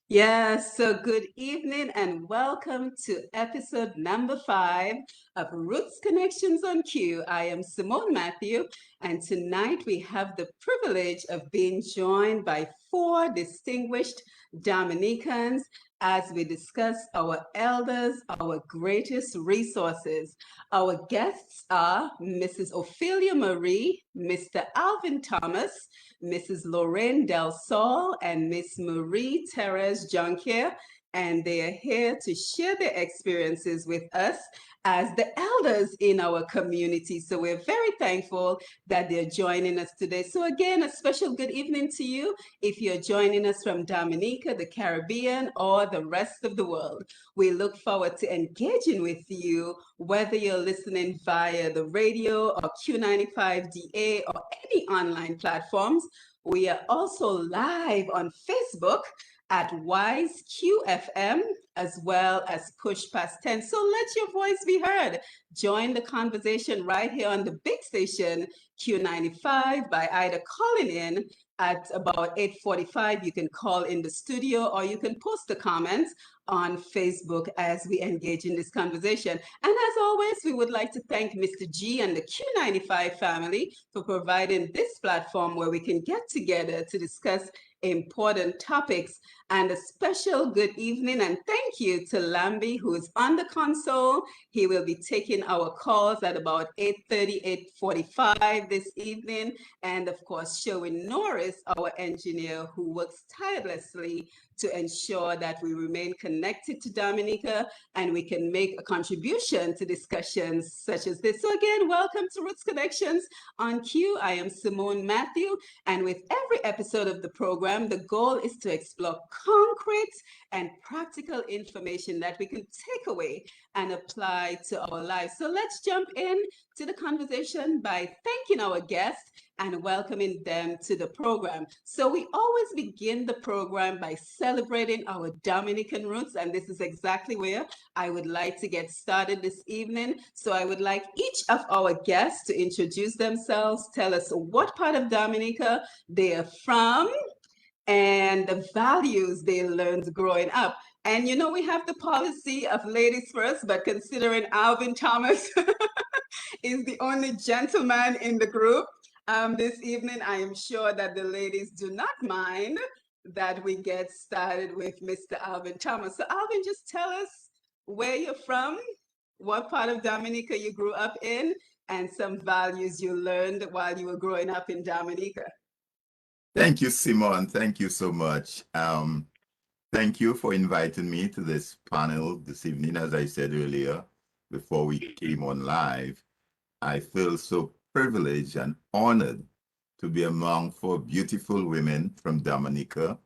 Yes, so good evening and welcome to episode number 5 of Roots Connections on Q. I am Simone Mathieu, and tonight we have the privilege of being joined by 4 distinguished Dominicans as we discuss our elders, our greatest resources. Our guests are Mrs. Ophelia Marie, Mr. Alvin Thomas, Mrs. Lorraine Delsol, and Miss Marie-Therese Junkerre, and they are here to share their experiences with us as the elders in our community. So we're very thankful that they're joining us today. So again, a special good evening to you if you're joining us from Dominica, the Caribbean, or the rest of the world. We look forward to engaging with you, whether you're listening via the radio or Q95DA or any online platforms. We are also live on Facebook at Wise QFM as well as Push Past 10. So let your voice be heard. Join the conversation right here on the big station Q95 by either calling in at about 8:45. You can call in the studio or you can post the comments on Facebook as we engage in this conversation. And as always, we would like to thank Mr. G and the Q95 family for providing this platform where we can get together to discuss important topics. And a special good evening and thank you to Lambi, who is on the console. He will be taking our calls at about 8:30, 8:45 this evening. And of course, showing Norris, our engineer, who works tirelessly to ensure that we remain connected to Dominica and we can make a contribution to discussions such as this. So again, welcome to Roots Connections on Q. I am Simone Mathieu, and with every episode of the program, the goal is to explore concrete and practical information that we can take away and apply to our lives. So let's jump in to the conversation by thanking our guests and welcoming them to the program. So we always begin the program by celebrating our Dominican roots, and this is exactly where I would like to get started this evening. So I would like each of our guests to introduce themselves, tell us what part of Dominica they are from, and the values they learned growing up. And you know, we have the policy of ladies first, but considering Alvin Thomas is the only gentleman in the group this evening, I am sure that the ladies do not mind that we get started with Mr. Alvin Thomas. So, Alvin, just tell us where you're from, what part of Dominica you grew up in, and some values you learned while you were growing up in Dominica. Thank you, Simon. Thank you so much. Thank you for inviting me to this panel this evening. As I said earlier, before we came on live, I feel so privileged and honored to be among 4 beautiful women from Dominica.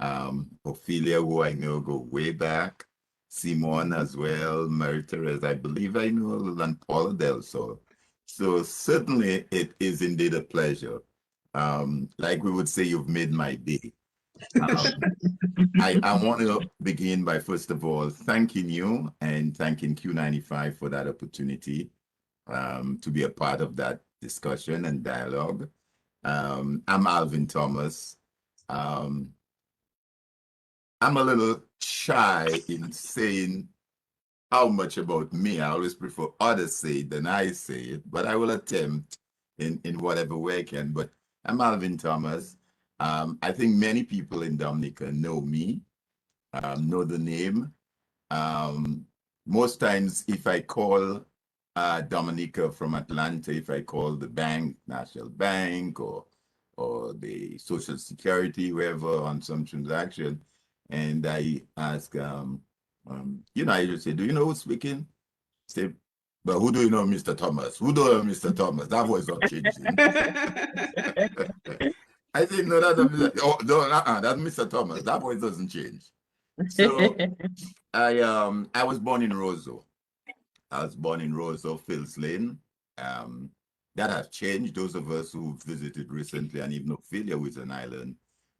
Ophelia, who I know go way back, Simone as well, Marie-Therese, I believe I know, and Paula Delsol. So certainly it is indeed a pleasure. Like we would say, you've made my day. Um, I want to begin by, first of all, thanking you and thanking Q95 for that opportunity to be a part of that discussion and dialogue. I'm Alvin Thomas. Um, I'm a little shy in saying how much about me. I always prefer others say it than I say it, but I will attempt in whatever way I can. But I'm Alvin Thomas. I think many people in Dominica know me, know the name. Um, Most times, if I call Dominica from Atlanta, if I call the bank, National Bank, or the Social Security, wherever on some transaction, and I ask, I just say, do you know who's speaking? Say, but who do you know, Mr. Thomas? Who do you know, Mr. Thomas? That voice not changing. I think no, oh no, that's Mr. Thomas. That voice doesn't change. So I was born in Roseau. I was born in Roseau, Fields Lane. Um, that has changed. Those of us who visited recently, and even Ophelia, with an island,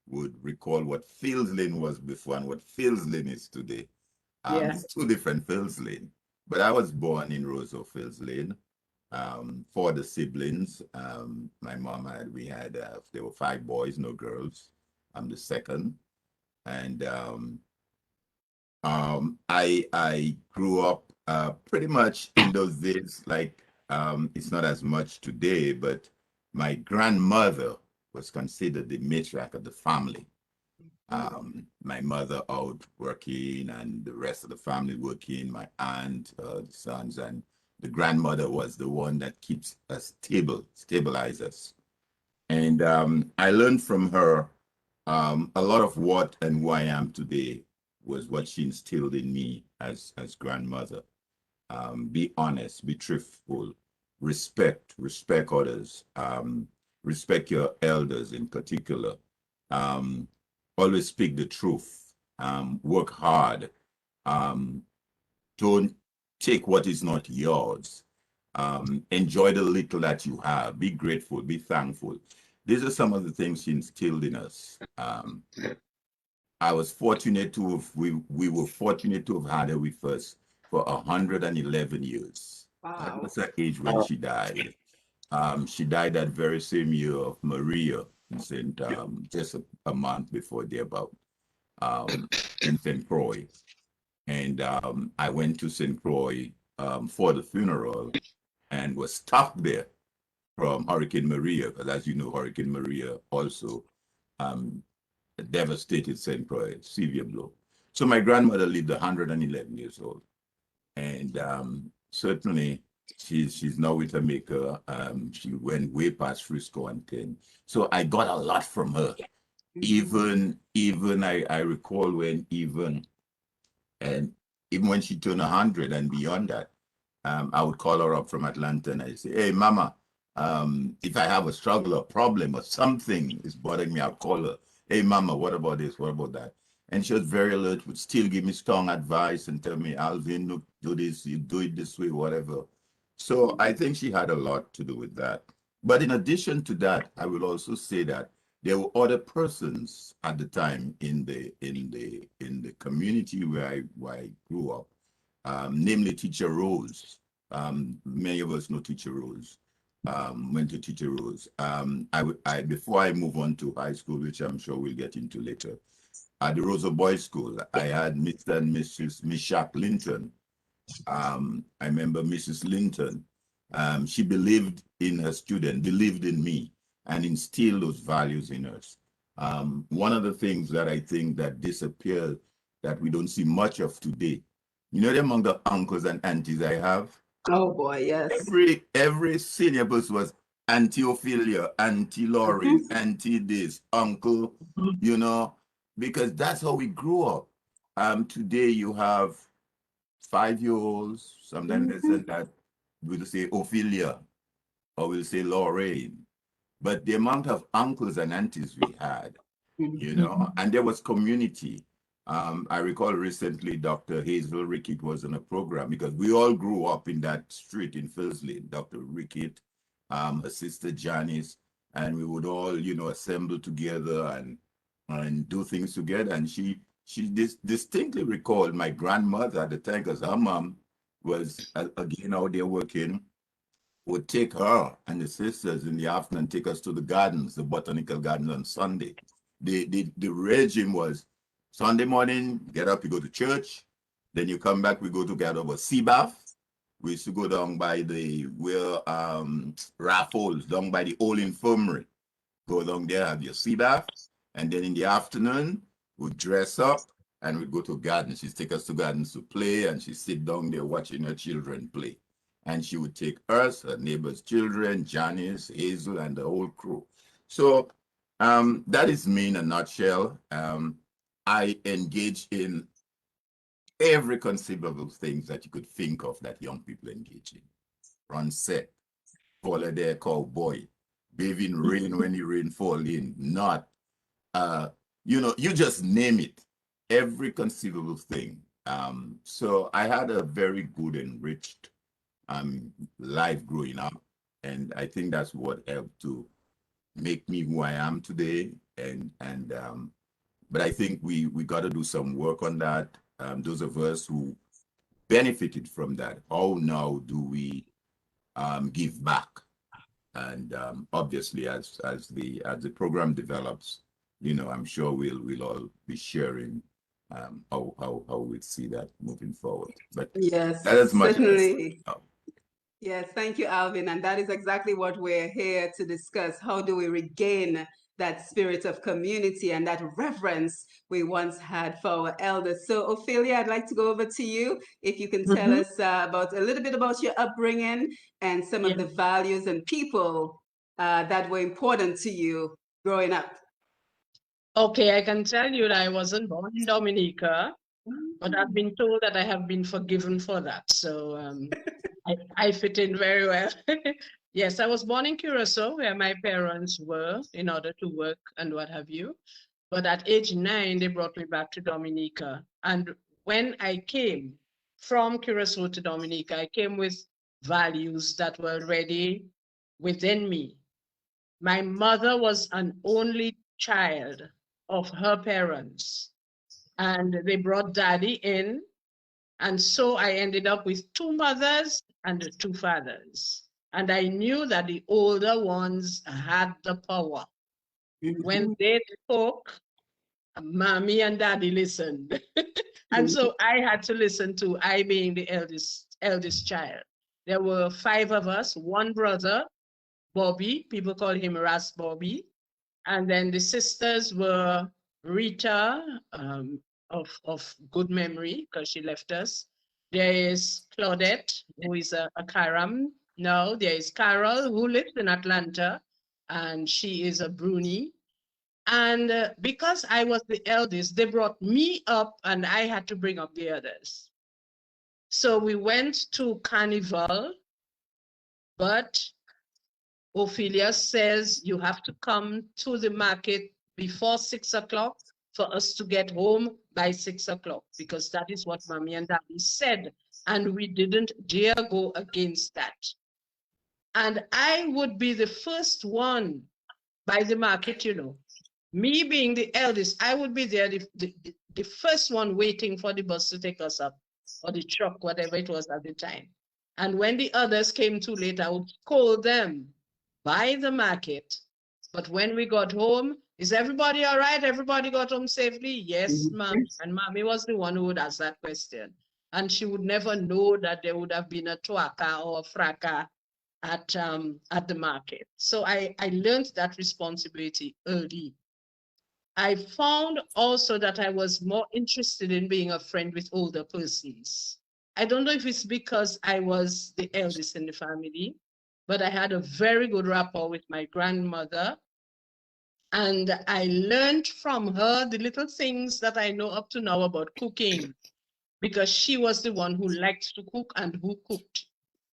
would recall what Fields Lane was before and what Fields Lane is today. Yeah. It's 2 different Fields Lane. But I was born in Roseau, Fields Lane. 4 siblings. My mom had, we had, there were 5 boys, no girls. I'm the second. And I grew up pretty much in those days, like it's not as much today, but my grandmother was considered the matriarch of the family. My mother out working and the rest of the family working, my aunt, the sons, and the grandmother was the one that keeps us stable, stabilize us. And I learned from her a lot of what and who I am today was what she instilled in me as grandmother. Be honest, be truthful, respect others, respect your elders in particular. Um, Always speak the truth. Work hard. Um, don't take what is not yours. Enjoy the little that you have. Be grateful. Be thankful. These are some of the things she instilled in us. I was fortunate to have, we were fortunate to have had her with us for 111 years. That Wow. was her age when she died. She died that very same year of Maria in St. Just a month before thereabout um, in St. Croix. And I went to St. Croix for the funeral and was stuck there from Hurricane Maria, because as you know, Hurricane Maria also um, devastated St. Croix, severe blow. So my grandmother lived 111 years old, and certainly she's now with her maker. She went way past Frisco and 10. So I got a lot from her. Even I recall when and even when she turned 100 and beyond that, I would call her up from Atlanta and I say, "Hey, Mama, if I have a struggle or problem or something is bothering me, I'll call her. Hey, Mama, what about this? What about that?" And she was very alert, would still give me strong advice and tell me, "Alvin, look, do this, you do it this way, whatever." So I think she had a lot to do with that. But in addition to that, I will also say that there were other persons at the time in the community where I grew up, namely Teacher Rose. Many of us know Teacher Rose. Went to Teacher Rose. I before I move on to high school, which I'm sure we'll get into later, at the Rosa Boys School, I had Mr. and Mrs. Mishak Linton. I remember Mrs. Linton. She believed in her student, believed in me, and instilled those values in us. One of the things that I think that disappeared, that we don't see much of today, among the uncles and aunties I have, Oh boy, yes. every senior person was Auntie Ophelia, Auntie Lorraine, Mhm. Auntie this, Uncle, you know, because that's how we grew up. Today you have 5-year-olds, sometimes less Mhm. than that, we'll say Ophelia or we'll say Lorraine. But the amount of uncles and aunties we had, and there was community. I recall recently Dr. Hazel Rickett was on a program because we all grew up in that street in Filsley. Dr. Rickett, her sister Janice, and we would all, assemble together and do things together. And she distinctly recalled my grandmother at the time because her mom was again out there working, would take her and the sisters in the afternoon, take us to the gardens, the botanical gardens on Sunday. The regime was Sunday morning, get up, you go to church, then you come back, we go to get over sea bath. We used to go down by the where raffles, down by the old infirmary. Go down there, have your sea bath, and then in the afternoon, we'd dress up and we'd go to gardens. She'd take us to gardens to play, and she'd sit down there watching her children play. And she would take us, her neighbors' children, Janice, Hazel, and the whole crew. So that is me in a nutshell. I engage in every conceivable things that you could think of that young people engage in. Run set, follow their cowboy, bathe in rain when the rain fall in, not uh, you just name it, every conceivable thing. So I had a very good, enriched life growing up, and I think that's what helped to make me who I am today. But I think we got to do some work on that. Those of us who benefited from that, how now do we give back? And obviously, as the program develops, I'm sure we'll all be sharing how we see that moving forward. But Yes, that as much as certainly. Yes, thank you, Alvin. And that is exactly what we're here to discuss. How do we regain that spirit of community and that reverence we once had for our elders? So, Ophelia, I'd like to go over to you. If you can tell Mm-hmm. us about a little bit about your upbringing and some of Yeah. the values and people that were important to you growing up. Okay, I can tell you that I wasn't born in Dominica, but I've been told that I have been forgiven for that. So I fit in very well. Yes, I was born in Curacao, where my parents were in order to work and what have you. But at age 9, they brought me back to Dominica. And when I came from Curacao to Dominica, I came with values that were already within me. My mother was an only child of her parents, and they brought daddy in. And so I ended up with two mothers and two fathers. And I knew that the older ones had the power. When they spoke, mommy and daddy listened. And so I had to listen to, I being the eldest child. There were 5 of us, one brother, Bobby, people call him Ras Bobby. And then the sisters were Rita, of good memory, because she left us. There is Claudette, who is a Karam now. There is Carol, who lives in Atlanta, and she is a Bruni. And because I was the eldest, they brought me up, and I had to bring up the others. So we went to Carnival, but Ophelia says you have to come to the market before 6 o'clock for us to get home by 6 o'clock, because that is what mommy and daddy said. And we didn't dare go against that. And I would be the first one by the market, Me being the eldest, I would be there, the first one waiting for the bus to take us up, or the truck, whatever it was at the time. And when the others came too late, I would call them by the market. But when we got home, is everybody all right? Everybody got home safely? Yes, mommy. And mommy was the one who would ask that question. And she would never know that there would have been a tuaka or a fracas at the market. So I learned that responsibility early. I found also that I was more interested in being a friend with older persons. I don't know if it's because I was the eldest in the family, but I had a very good rapport with my grandmother. And I learned from her the little things that I know up to now about cooking, because she was the one who liked to cook and who cooked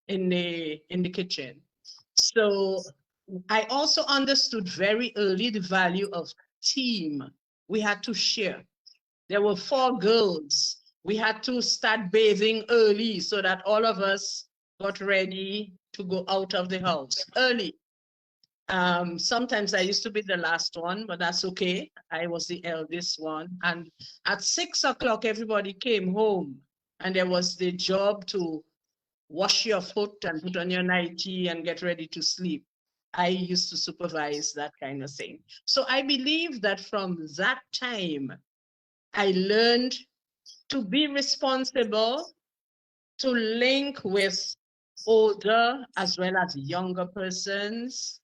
in the kitchen. So I also understood very early the value of team. We had to share. There were 4 girls. We had to start bathing early so that all of us got ready to go out of the house early. Sometimes I used to be the last one, but that's okay. I was the eldest one. And at 6 o'clock, everybody came home, and there was the job to wash your foot and put on your nightie and get ready to sleep. I used to supervise that kind of thing. So I believe that from that time, I learned to be responsible, to link with older as well as younger persons.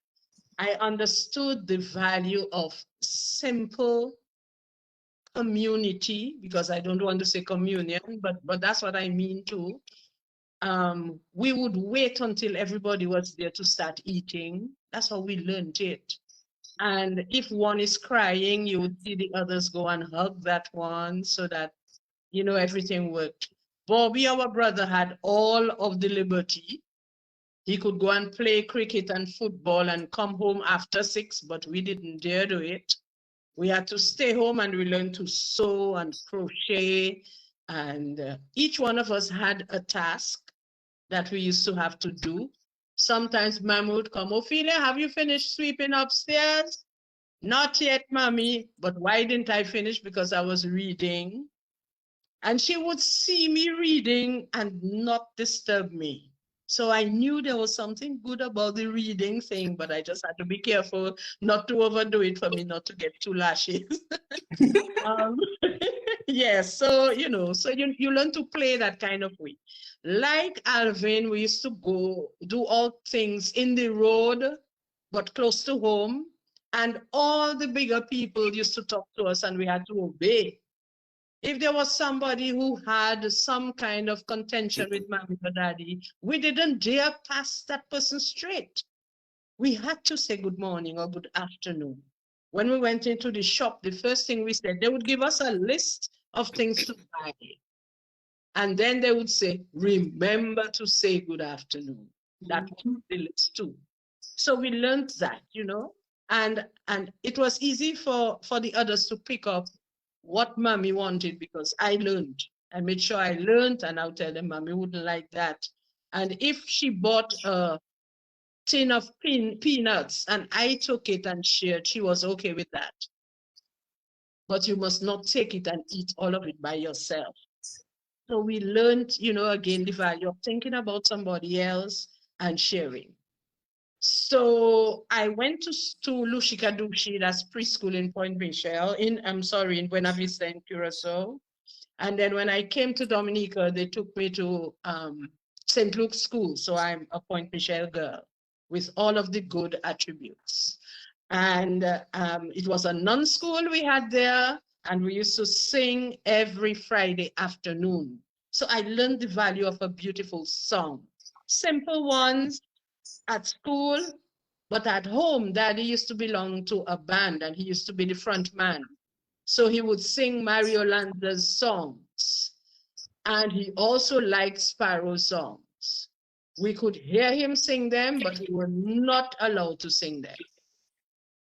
I understood the value of simple community, because I don't want to say communion, but that's what I mean too. We would wait until everybody was there to start eating. That's how we learned it. And if one is crying, you would see the others go and hug that one so that, everything worked. Bobby, our brother, had all of the liberty. He could go and play cricket and football and come home after 6, but we didn't dare do it. We had to stay home, and we learned to sew and crochet. And each one of us had a task that we used to have to do. Sometimes Mom would come, Ophelia, have you finished sweeping upstairs? Not yet, Mommy. But why didn't I finish? Because I was reading. And she would see me reading and not disturb me. So I knew there was something good about the reading thing, but I just had to be careful not to overdo it for me not to get too lashes. um, yes, so so you learn to play that kind of way. Like Alvin, we used to go do all things in the road, but close to home. And all the bigger people used to talk to us and we had to obey. If there was somebody who had some kind of contention with mommy or daddy, we didn't dare pass that person straight. We had to say good morning or good afternoon. When we went into the shop, the first thing we said, they would give us a list of things to buy. And then they would say, remember to say good afternoon. That was the list too. So we learned that, and it was easy for the others to pick up what mommy wanted because I learned. I made sure I learned, and I'll tell them mommy wouldn't like that. And if she bought a tin of peanuts and I took it and shared, she was okay with that. But you must not take it and eat all of it by yourself. So we learned, again, the value of thinking about somebody else and sharing. So I went to Lushikadushi, that's preschool in Point Michel, in Buena Vista in Curacao. And then when I came to Dominica, they took me to St. Luke's School. So I'm a Point Michel girl with all of the good attributes. And it was a non-school we had there, and we used to sing every Friday afternoon. So I learned the value of a beautiful song. Simple ones at school, but at home, Daddy used to belong to a band, and he used to be the front man. So he would sing Mario Lanza's songs. And he also liked Sparrow songs. We could hear him sing them, but we were not allowed to sing them.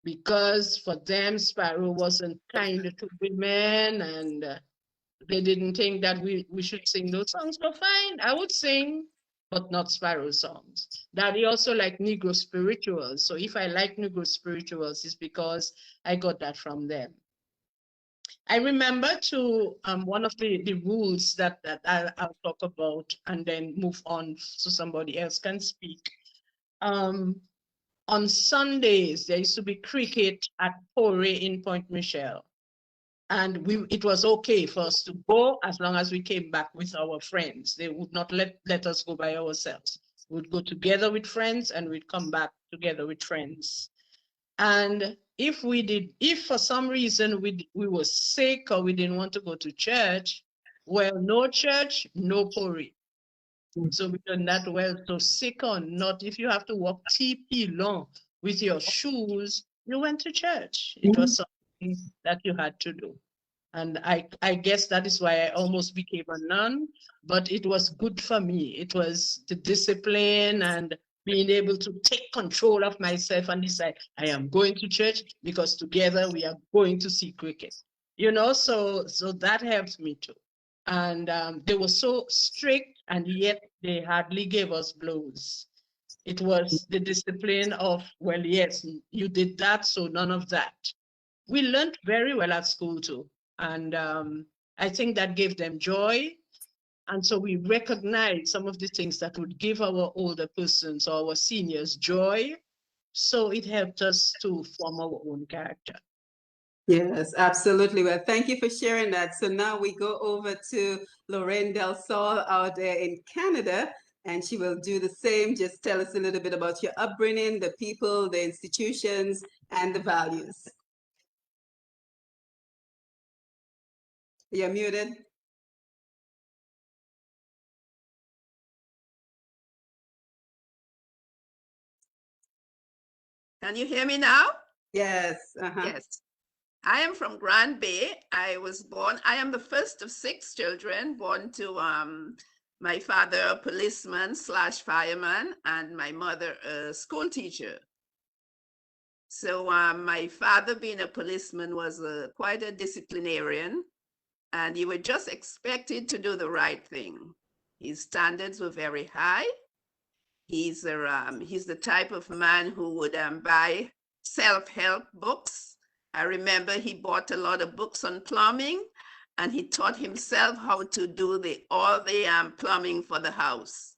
Because for them, Sparrow wasn't kind to women, and they didn't think that we should sing those songs. So fine, I would sing, but not Sparrow songs. Daddy also liked Negro spirituals. So if I like Negro spirituals, it's because I got that from them. I remember one of the rules that I'll talk about and then move on so somebody else can speak. On Sundays, there used to be cricket at Pore in Point Michel. And it was okay for us to go as long as we came back with our friends. They would not let us go by ourselves. We'd go together with friends and we'd come back together with friends. And if for some reason we were sick or we didn't want to go to church, well, no church, no pori. So we done that well. So sick or not, if you have to walk TP long with your shoes, you went to church. It was something that you had to do. And I guess that is why I almost became a nun, but it was good for me. It was the discipline and being able to take control of myself and decide I am going to church because together we are going to see cricket. So that helped me too. And they were so strict, and yet they hardly gave us blows. It was the discipline of, well, yes, you did that, so none of that. We learned very well at school too. And I think that gave them joy. And so we recognized some of the things that would give our older persons or our seniors joy. So it helped us to form our own character. Yes, absolutely. Well, thank you for sharing that. So now we go over to Lorraine Delsol out there in Canada, and she will do the same. Just tell us a little bit about your upbringing, the people, the institutions, and the values. You're muted. Can you hear me now? Yes. Yes. I am from Grand Bay. I am the first of 6 children born to my father, a policeman / fireman, and my mother, a school teacher. So my father, being a policeman, was quite a disciplinarian, and you were just expected to do the right thing. His standards were very high. He's the type of man who would buy self-help books. I remember he bought a lot of books on plumbing, and he taught himself how to do all the plumbing for the house.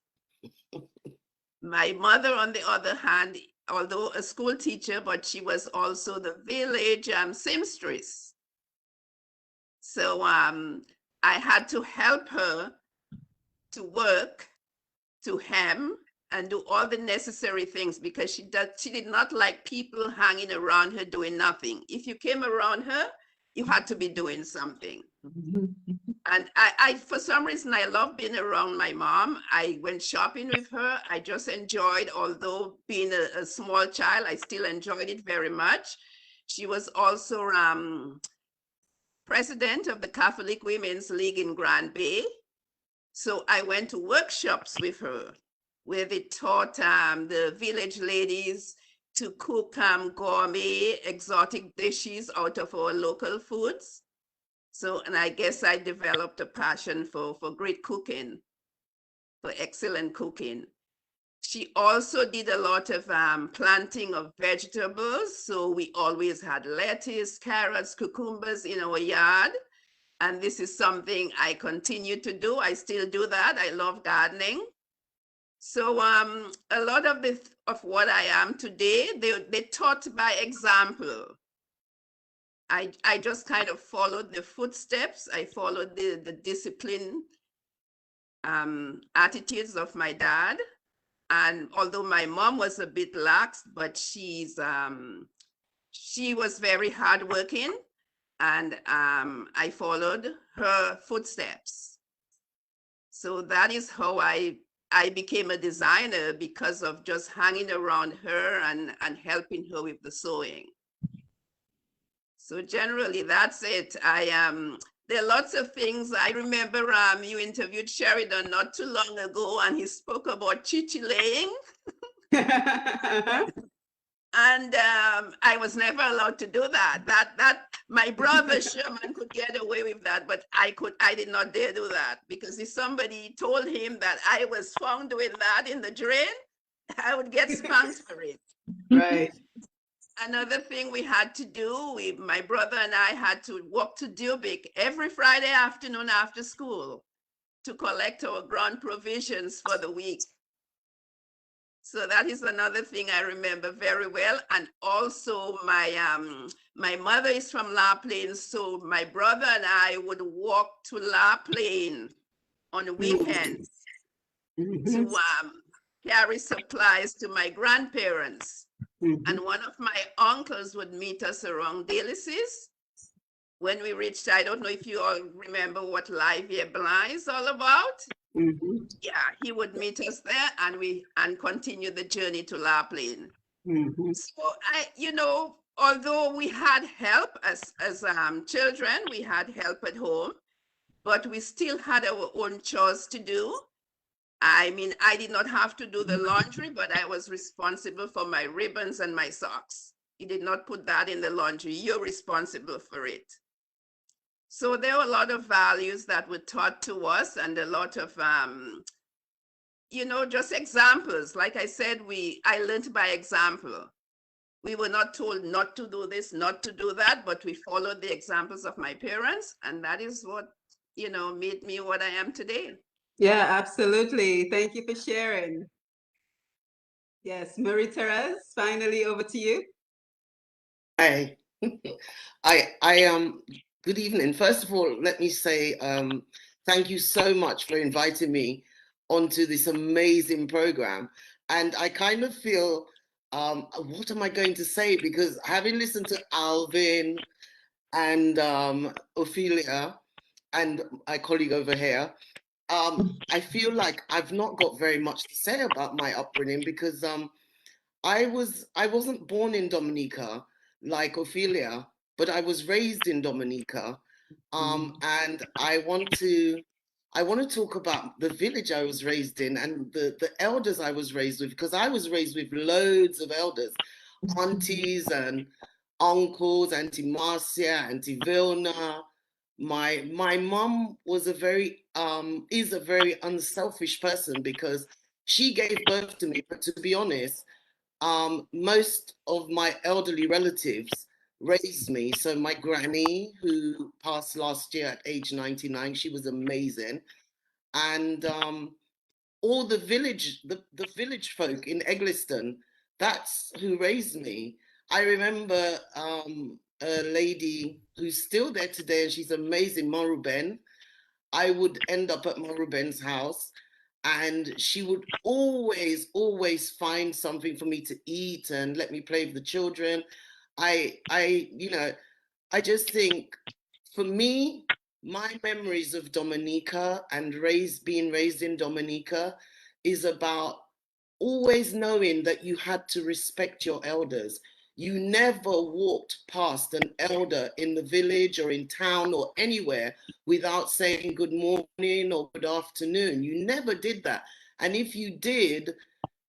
My mother, on the other hand, although a school teacher, but she was also the village seamstress. So I had to help her to work, to hem, and do all the necessary things because she did not like people hanging around her doing nothing. If you came around her, you had to be doing something. And I, for some reason, I love being around my mom. I went shopping with her. I just enjoyed, although being a small child, I still enjoyed it very much. She was also president of the Catholic Women's League in Grand Bay. So I went to workshops with her, where they taught the village ladies to cook gourmet, exotic dishes out of our local foods. So, and I guess I developed a passion for great cooking, for excellent cooking. She also did a lot of planting of vegetables. So we always had lettuce, carrots, cucumbers in our yard. And this is something I continue to do. I still do that. I love gardening. So a lot of what I am today, they taught by example. I just kind of followed the footsteps. I followed the discipline attitudes of my dad. And although my mom was a bit lax, but she was very hardworking. And I followed her footsteps. So that is how I became a designer, because of just hanging around her and helping her with the sewing. So generally, that's it. There are lots of things. I remember you interviewed Sheridan not too long ago, and he spoke about chichilaying. And I was never allowed to do that. That my brother Sherman could get away with that, but I did not dare do that, because if somebody told him that I was found doing that in the drain, I would get spanked for it. Right. Another thing we had to do, my brother and I had to walk to Dubic every Friday afternoon after school to collect our ground provisions for the week. So that is another thing I remember very well. And also my mother is from La Plaine, so my brother and I would walk to La Plaine on the weekends to carry supplies to my grandparents. And one of my uncles would meet us around Delsol. When we reached, I don't know if you all remember what Livier Blanc is all about. Yeah, he would meet us there, and continue the journey to La Plaine. So although we had help as children, we had help at home, but we still had our own chores to do. I mean, I did not have to do the laundry, but I was responsible for my ribbons and my socks. You did not put that in the laundry. You're responsible for it. So there were a lot of values that were taught to us, and a lot of, just examples. Like I said, I learned by example. We were not told not to do this, not to do that, but we followed the examples of my parents, and that is what, made me what I am today. Yeah, absolutely. Thank you for sharing. Yes, Marie-Therese, finally over to you. Hi. I good evening. First of all, let me say thank you so much for inviting me onto this amazing program. And I kind of feel, what am I going to say? Because having listened to Alvin and Ophelia and my colleague over here, I feel like I've not got very much to say about my upbringing, because I wasn't born in Dominica like Ophelia, but I was raised in Dominica. And I want to talk about the village I was raised in and the elders I was raised with, because I was raised with loads of elders, aunties and uncles, Auntie Marcia, Auntie Vilna. My mom was is a very unselfish person, because she gave birth to me. But to be honest, most of my elderly relatives raised me. So my granny, who passed last year at age 99, she was amazing. And all the village, the village folk in Egliston, that's who raised me. I remember a lady who's still there today, and she's amazing, Marie-Therese. I would end up at Marie-Therese's house, and she would always find something for me to eat and let me play with the children. You know, I just think, for me, my memories of Dominica and being raised in Dominica is about always knowing that you had to respect your elders. You never walked past an elder in the village or in town or anywhere without saying good morning or good afternoon. You never did that. And if you did,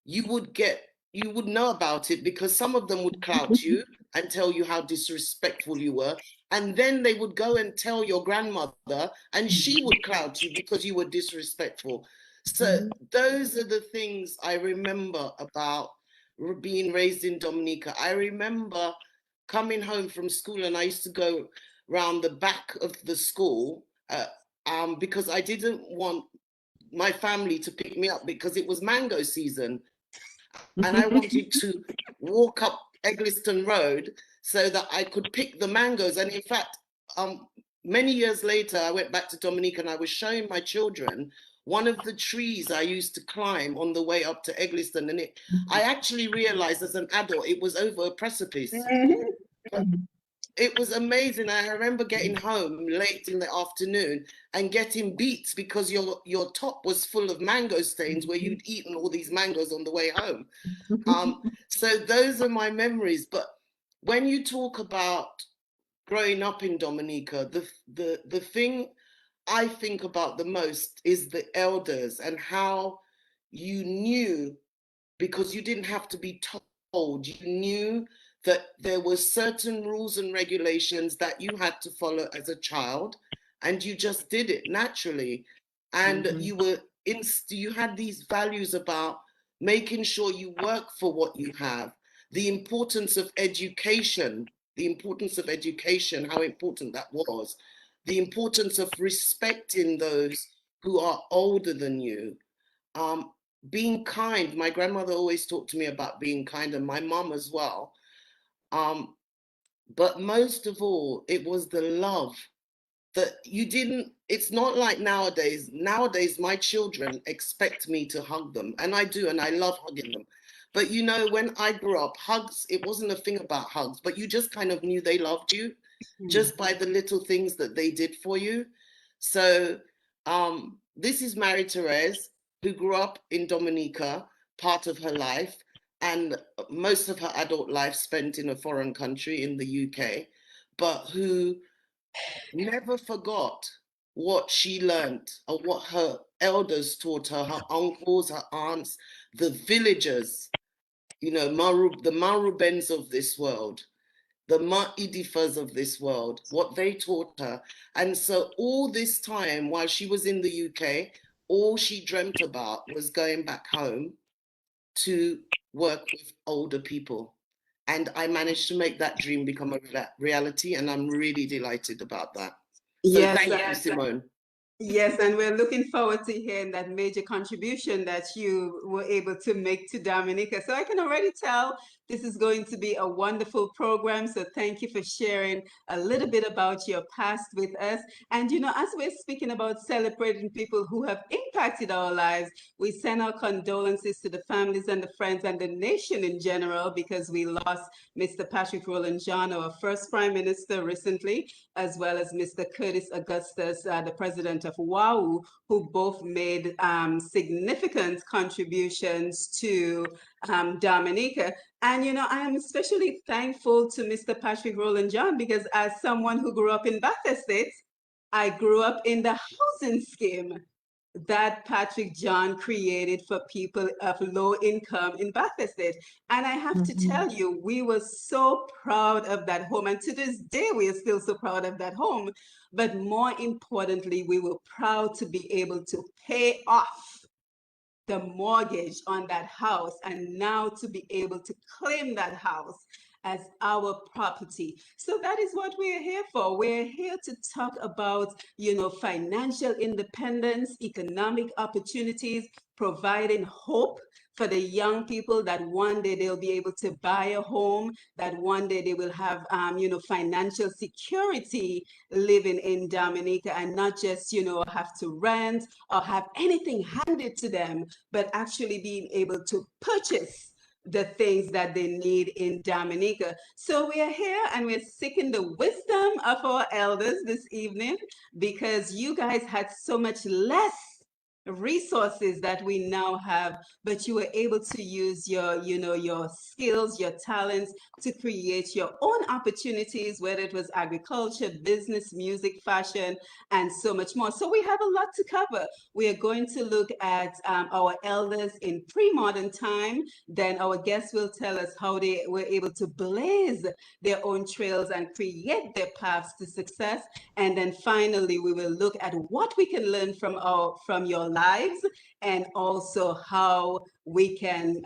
you would know about it, because some of them would clout you and tell you how disrespectful you were. And then they would go and tell your grandmother, and she would clout you because you were disrespectful. So those are the things I remember about being raised in Dominica. I remember coming home from school, and I used to go round the back of the school because I didn't want my family to pick me up because it was mango season. And I wanted to walk up Egliston Road so that I could pick the mangoes. And in fact, many years later, I went back to Dominica and I was showing my children one of the trees I used to climb on the way up to Egliston. And I actually realized as an adult, it was over a precipice. But it was amazing. I remember getting home late in the afternoon and getting beats because your top was full of mango stains where you'd eaten all these mangoes on the way home. So those are my memories. But when you talk about growing up in Dominica, the thing I think about the most is the elders and how you knew, because you didn't have to be told, you knew that there were certain rules and regulations that you had to follow as a child, and you just did it naturally. And you had these values about making sure you work for what you have, the importance of education, how important that was, the importance of respecting those who are older than you, being kind. My grandmother always talked to me about being kind, and my mom as well. But most of all, it was the love that you didn't. It's not like nowadays. Nowadays, my children expect me to hug them, and I do, and I love hugging them. But you know, when I grew up, hugs, it wasn't a thing about hugs, but you just kind of knew they loved you just by the little things that they did for you. So this is Marie-Therese, who grew up in Dominica, part of her life, and most of her adult life spent in a foreign country in the UK, but who never forgot what she learned or what her elders taught her, her uncles, her aunts, the villagers, you know, the Marubens of this world, the Ma'idifas of this world, what they taught her. And so all this time while she was in the UK, all she dreamt about was going back home to work with older people. And I managed to make that dream become a reality, and I'm really delighted about that. So Yes, thank you, Simone. Yes, and we're looking forward to hearing that major contribution that you were able to make to Dominica. So I can already tell this is going to be a wonderful program. So thank you for sharing a little bit about your past with us. And you know, as we're speaking about celebrating people who have impacted our lives, we send our condolences to the families and the friends and the nation in general, because we lost Mr. Patrick Rowland John, our first Prime Minister, recently, as well as Mr. Curtis Augustus, the president of WAU, who both made significant contributions to Dominica. And, you know, I am especially thankful to Mr. Patrick Rowland John, because as someone who grew up in Bath Estates, I grew up in the housing scheme that Patrick John created for people of low income in Bath Estate. And I have to tell you, we were so proud of that home. And to this day, we are still so proud of that home. But more importantly, we were proud to be able to pay off the mortgage on that house, and now to be able to claim that house as our property. So that is what we're here for. We're here to talk about, financial independence, economic opportunities, providing hope for the young people that one day they'll be able to buy a home, that one day they will have, financial security living in Dominica and not just, have to rent or have anything handed to them, but actually being able to purchase the things that they need in Dominica. So we are here and we're seeking the wisdom of our elders this evening because you guys had so much less resources that we now have, but you were able to use your skills, your talents to create your own opportunities, whether it was agriculture, business, music, fashion, and so much more. So we have a lot to cover. We are going to look at our elders in pre-modern time. Then our guests will tell us how they were able to blaze their own trails and create their paths to success. And then finally, we will look at what we can learn from your lives and also how we can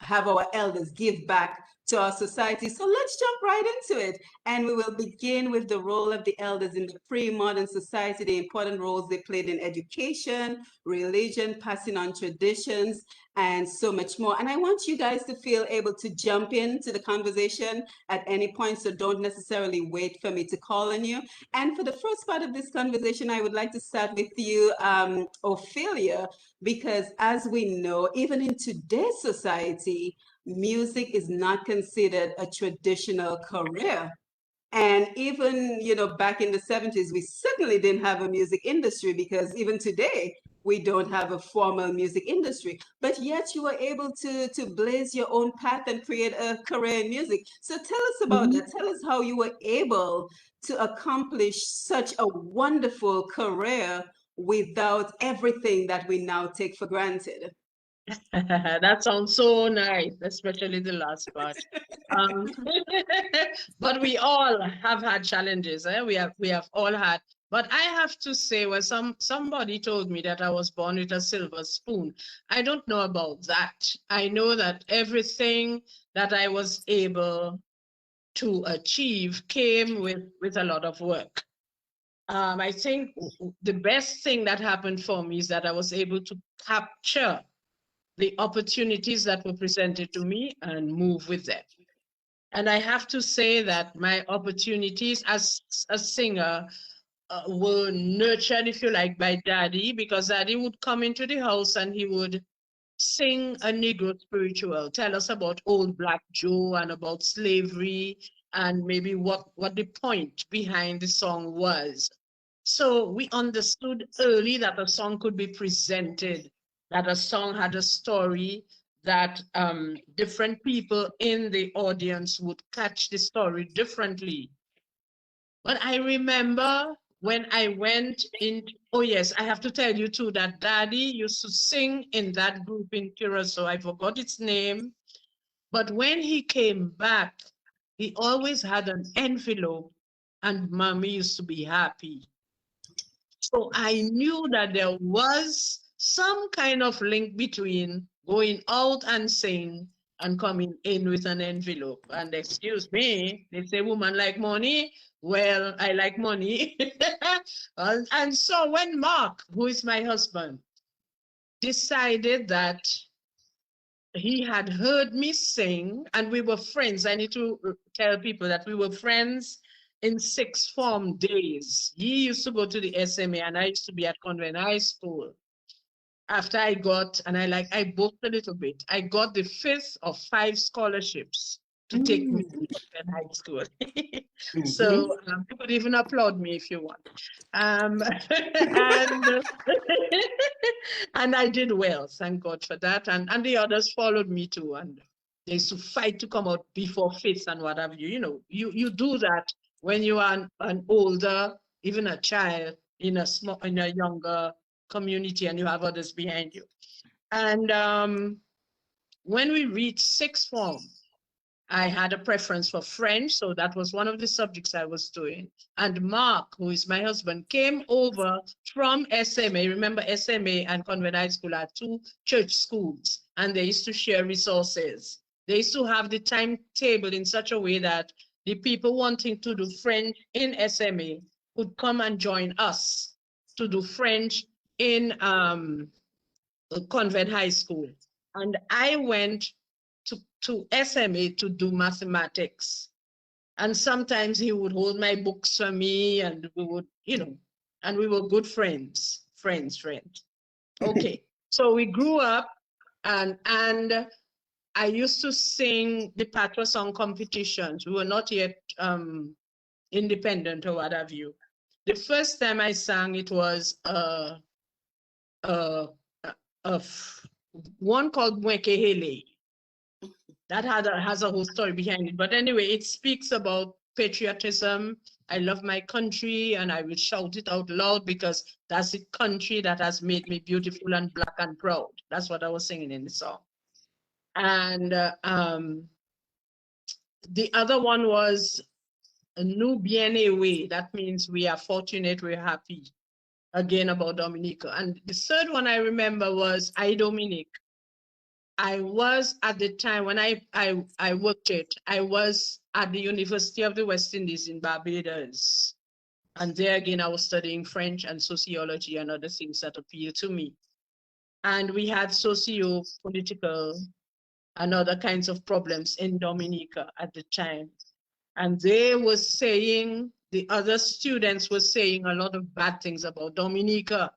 have our elders give back to our society. So let's jump right into it. And we will begin with the role of the elders in the pre-modern society, the important roles they played in education, religion, passing on traditions, and so much more. And I want you guys to feel able to jump into the conversation at any point, so don't necessarily wait for me to call on you. And for the first part of this conversation, I would like to start with you, Ophelia, because as we know, even in today's society, music is not considered a traditional career. And even, back in the 70s, we certainly didn't have a music industry because even today, we don't have a formal music industry. But yet you were able to blaze your own path and create a career in music. So tell us about that. Tell us how you were able to accomplish such a wonderful career without everything that we now take for granted. That sounds so nice, especially the last part. Um, but we all have had challenges. We have all had. But I have to say, when somebody told me that I was born with a silver spoon, I don't know about that. I know that everything that I was able to achieve came with a lot of work. I think the best thing that happened for me is that I was able to capture the opportunities that were presented to me and move with them. And I have to say that my opportunities as a singer were nurtured, if you like, by Daddy, because Daddy would come into the house and he would sing a Negro spiritual, tell us about old Black Joe and about slavery and maybe what the point behind the song was. So we understood early that a song could be presented, that a song had a story, that different people in the audience would catch the story differently. But I remember when I went in, oh yes, I have to tell you too that Daddy used to sing in that group in Curacao. I forgot its name. But when he came back, he always had an envelope and Mommy used to be happy. So I knew that there was some kind of link between going out and sing and coming in with an envelope. And excuse me, they say woman like money. Well, I like money. And so when Mark, who is my husband, decided that he had heard me sing and we were friends. I need to tell people that we were friends in sixth form days. He used to go to the SMA and I used to be at Convent High School. After I got, and I boast a little bit, I got the fifth of 5 scholarships to take me to Convent High School. So you could even applaud me if you want. And, and I did well, thank God for that. And the others followed me too. And they used to fight to come out before fifth and what have you. You know, you do that when you are an older, even a child in a younger community and you have others behind you. And when we reached sixth form, I had a preference for French, so that was one of the subjects I was doing. And Mark, who is my husband, came over from SMA. Remember, SMA and Convent High School are 2 church schools, and they used to share resources. they used to have the timetable in such a way that the people wanting to do French in SMA could come and join us to do French in Convent High School. And I went to SMA to do mathematics. And sometimes he would hold my books for me, and we would, and we were good friends. Okay, so we grew up, and I used to sing the Patois song competitions. We were not yet independent or what have you. The first time I sang, it was one called Mwekehele. That has a whole story behind it. But anyway, it speaks about patriotism. I love my country, and I will shout it out loud because that's the country that has made me beautiful and black and proud. That's what I was singing in the song. And the other one was Nous bien aimés. That means we are fortunate, we're happy. Again, about Dominica. And the third one I remember was I Dominique. I was at the time when I worked it, I was at the University of the West Indies in Barbados. And there again, I was studying French and sociology and other things that appeal to me. And we had socio-political and other kinds of problems in Dominica at the time. And they were saying, the other students were saying a lot of bad things about Dominica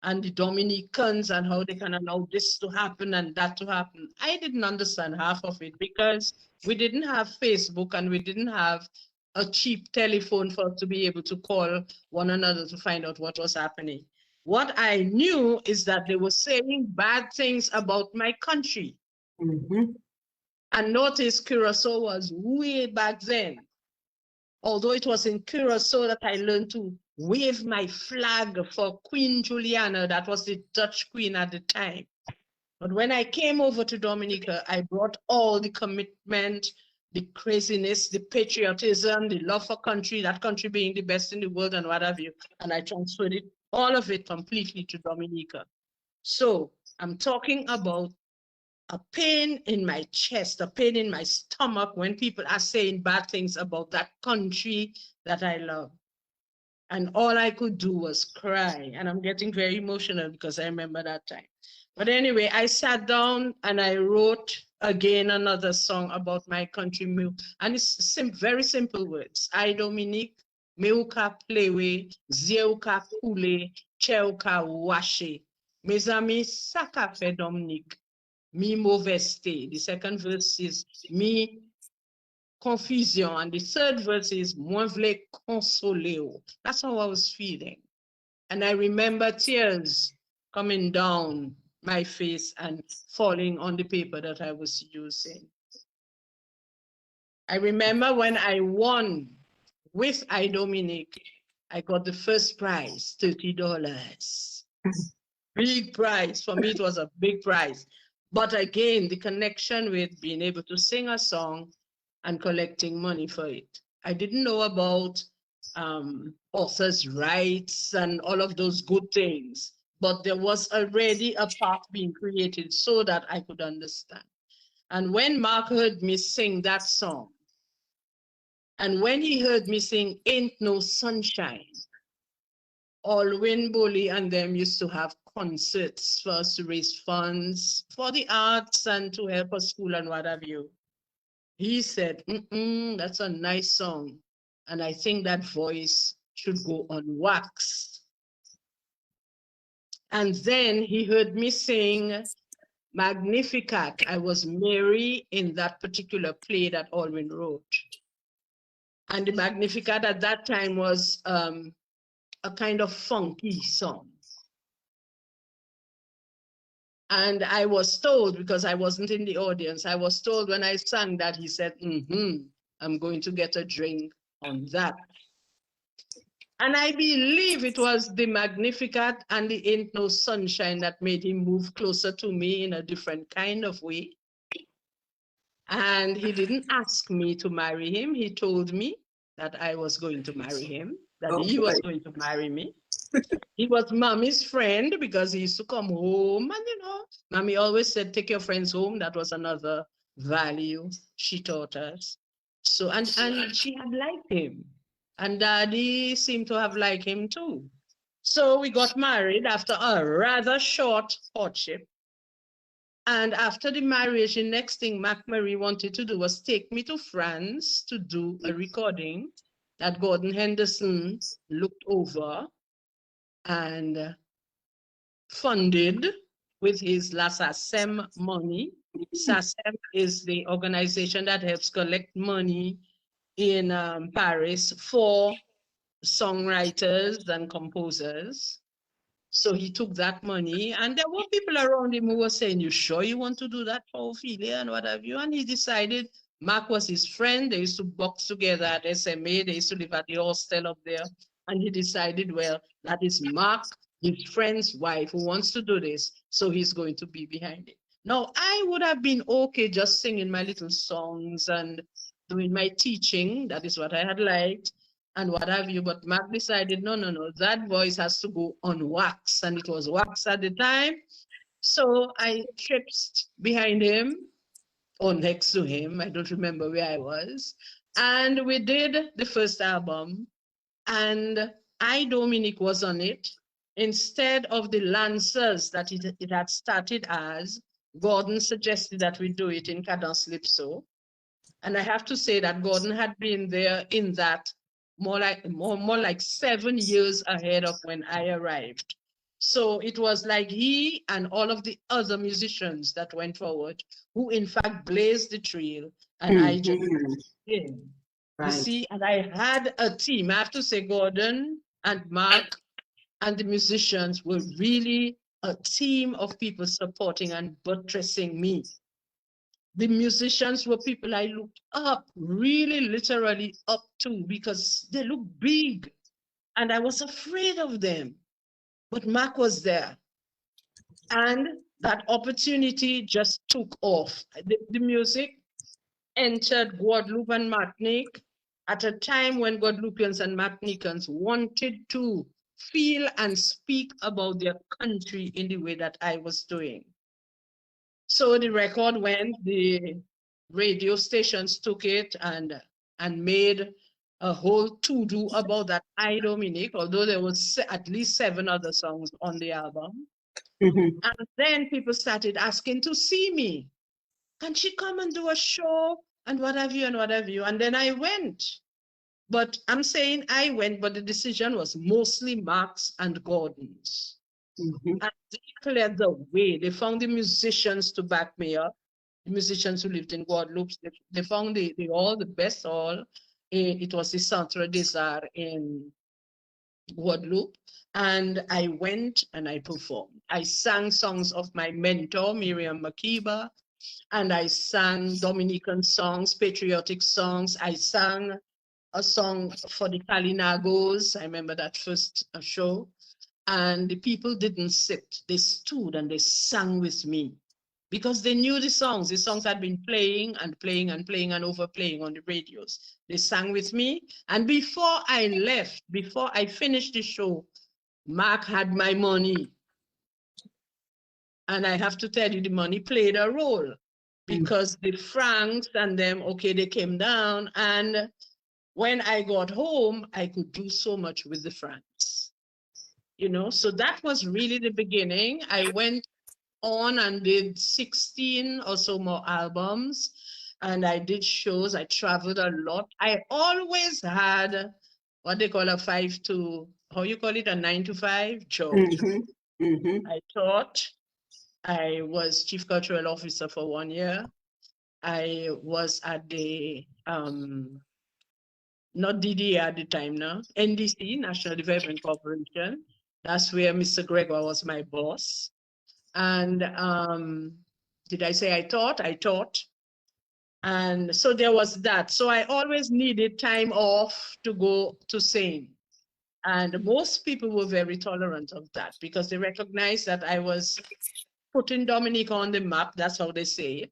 and the Dominicans and how they can allow this to happen and that to happen. I didn't understand half of it because we didn't have Facebook and we didn't have a cheap telephone for us to be able to call one another to find out what was happening. What I knew is that they were saying bad things about my country. And notice Curacao was way back then. Although it was in Curacao that I learned to wave my flag for Queen Juliana, that was the Dutch queen at the time. But when I came over to Dominica, I brought all the commitment, the craziness, the patriotism, the love for country, that country being the best in the world and what have you. And I transferred it, all of it completely to Dominica. So I'm talking about a pain in my chest, a pain in my stomach when people are saying bad things about that country that I love. And all I could do was cry. And I'm getting very emotional because I remember that time. But anyway, I sat down and I wrote again another song about my country. And it's very simple words. I Dominique, meuka plewe, zieuka kule, cheuka washe. Mes amis, saka fe Dominique. Mi mauvaiseté. The second verse is mi confusion. And the third verse is moi vle consoler. That's how I was feeling. And I remember tears coming down my face and falling on the paper that I was using. I remember when I won with I Dominique, I got the first prize, $30. Big prize. For me, it was a big prize. But again, the connection with being able to sing a song and collecting money for it. I didn't know about authors' rights and all of those good things, but there was already a path being created so that I could understand. And when Mark heard me sing that song, and when he heard me sing Ain't No Sunshine, Alwyn Boley and them used to have concerts for us to raise funds for the arts and to help a school and what have you. He said, that's a nice song. And I think that voice should go on wax. And then he heard me sing Magnificat. I was Mary in that particular play that Alwyn wrote. And the Magnificat at that time was a kind of funky song. And I was told, because I wasn't in the audience, I was told when I sang that, he said, I'm going to get a drink on that. And I believe it was the Magnificat and the Ain't No Sunshine that made him move closer to me in a different kind of way. And he didn't ask me to marry him. He told me that I was going to marry him, that he was going to marry me. He was Mommy's friend because he used to come home and, Mommy always said, take your friends home. That was another value she taught us. So, and she had liked him. And Daddy seemed to have liked him too. So we got married after a rather short courtship. And after the marriage, the next thing Marie wanted to do was take me to France to do a recording that Gordon Henderson looked over and funded with his La SACEM money. SACEM is the organization that helps collect money in Paris for songwriters and composers. So he took that money, and there were people around him who were saying, "You sure you want to do that for Ophelia and what have you?" And he decided, Mark was his friend. They used to box together at SMA. They used to live at the hostel up there. And he decided, well, that is Mark, his friend's wife, who wants to do this. So he's going to be behind it. Now, I would have been okay just singing my little songs and doing my teaching. That is what I had liked and what have you. But Mark decided, no, that voice has to go on wax. And it was wax at the time. So I tripped behind him or next to him. I don't remember where I was. And we did the first album. And I, Dominic, was on it. Instead of the Lancers that it had started as, Gordon suggested that we do it in Cadence Lipso. And I have to say that Gordon had been there in that more like 7 years ahead of when I arrived. So it was like he and all of the other musicians that went forward, who in fact blazed the trail, and I just did. Right. You see, and I had a team. I have to say, Gordon and Mark and the musicians were really a team of people supporting and buttressing me. The musicians were people I looked up, really literally up to, because they looked big and I was afraid of them. But Mark was there. And that opportunity just took off. The music entered Guadeloupe and Martinique at a time when Guadeloupeans and Martinicans wanted to feel and speak about their country in the way that I was doing. So the record went, the radio stations took it and made a whole to-do about that I, Dominic, although there was at least 7 other songs on the album. And then people started asking to see me. Can she come and do a show? And what have you, and what have you. And then I went. But I'm saying I went, but the decision was mostly Mark's and Gordon's. And they cleared the way. They found the musicians to back me up. The musicians who lived in Guadeloupe, they found the best hall. It was the Centre des Arts in Guadeloupe. And I went and I performed. I sang songs of my mentor, Miriam Makeba, and I sang Dominican songs, patriotic songs. I sang a song for the Kalinagos. I remember that first show. And the people didn't sit. They stood and they sang with me because they knew the songs. The songs had been playing and playing and playing and overplaying on the radios. They sang with me. And before I left, before I finished the show, Mark had my money. And I have to tell you, the money played a role because the francs and them, okay, they came down. And when I got home, I could do so much with the francs. You know, so that was really the beginning. I went on and did 16 or so more albums, and I did shows. I traveled a lot. I always had what they call a 9 to 5 job. I taught. I was chief cultural officer for 1 year. I was at the not DDA at the time now, NDC, National Development Corporation. That's where Mr. Gregor was my boss. And did I say I taught? I taught. And so there was that. So I always needed time off to go to sing. And most people were very tolerant of that because they recognized that I was putting Dominic on the map. That's how they say it.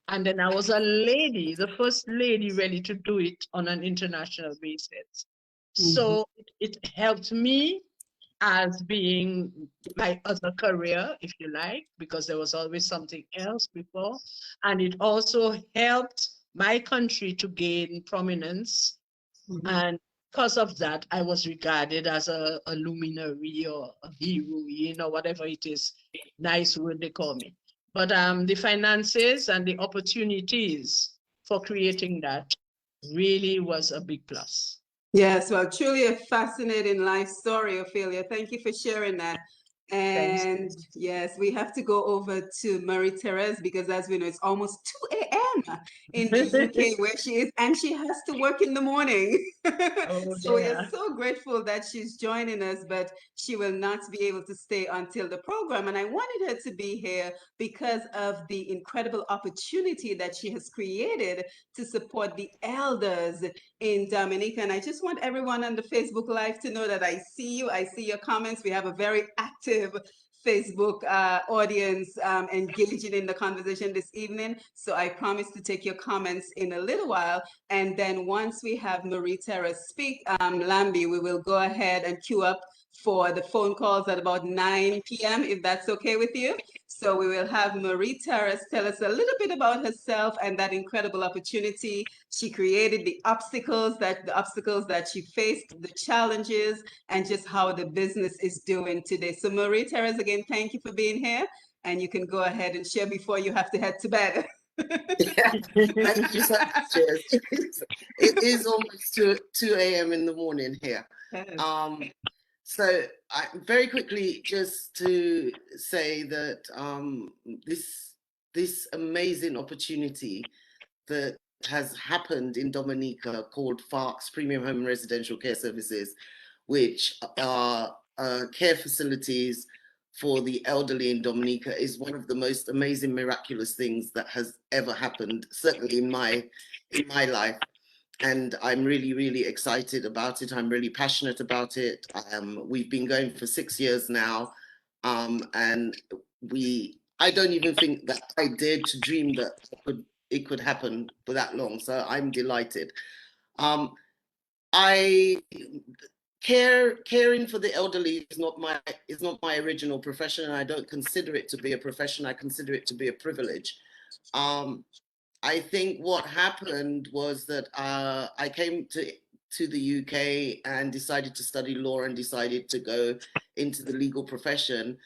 And then I was a lady, the first lady really to do it on an international basis. So it helped me as being my other career, if you like, because there was always something else before. And it also helped my country to gain prominence. And because of that, I was regarded as a luminary or a hero, whatever it is, nice word they call me. But the finances and the opportunities for creating that really was a big plus. Yes, well, truly a fascinating life story, Ophelia. Thank you for sharing that. Thanks. And yes, we have to go over to Marie-Therese because, as we know, it's almost 2 a.m. in the UK where she is, and she has to work in the morning. Oh, So we are dear. so grateful that she's joining us, but she will not be able to stay until the program. And I wanted her to be here because of the incredible opportunity that she has created to support the elders in Dominica. And I just want everyone on the Facebook Live to know that I see you. I see your comments. We have a very active Facebook audience engaging in the conversation this evening. So I promise to take your comments in a little while. And then once we have Marie-Therese speak, Lambi, we will go ahead and queue up for the phone calls at about 9 p.m., if that's okay with you. So we will have Marie-Therese tell us a little bit about herself and that incredible opportunity she created, the obstacles that she faced, the challenges, and just how the business is doing today. So Marie-Therese, again, thank you for being here. And you can go ahead and share before you have to head to bed. Thank you so much. It is almost 2 a.m. in the morning here. So very quickly, just to say that this amazing opportunity that has happened in Dominica called FARC's Premium Home and Residential Care Services, which are care facilities for the elderly in Dominica, is one of the most amazing, miraculous things that has ever happened, certainly in my life. And I'm really, really excited about it. I'm really passionate about it. We've been going for 6 years now. And I don't even think that I dared to dream that it could happen for that long. So I'm delighted. Caring for the elderly is not my original profession, and I don't consider it to be a profession. I consider it to be a privilege. I think what happened was that I came to the UK and decided to study law and decided to go into the legal profession.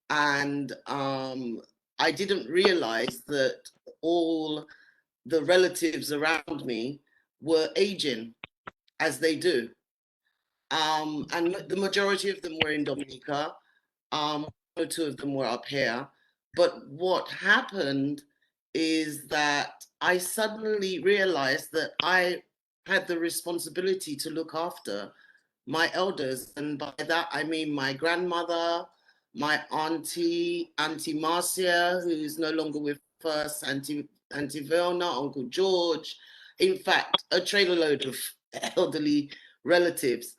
And I didn't realize that all the relatives around me were aging, as they do. And the majority of them were in Dominica. One or two of them were up here. But what happened is that I suddenly realized that I had the responsibility to look after my elders. And by that, I mean my grandmother, my Auntie Marcia, who's no longer with us, Auntie Verna, Uncle George. In fact, a trailer load of elderly relatives.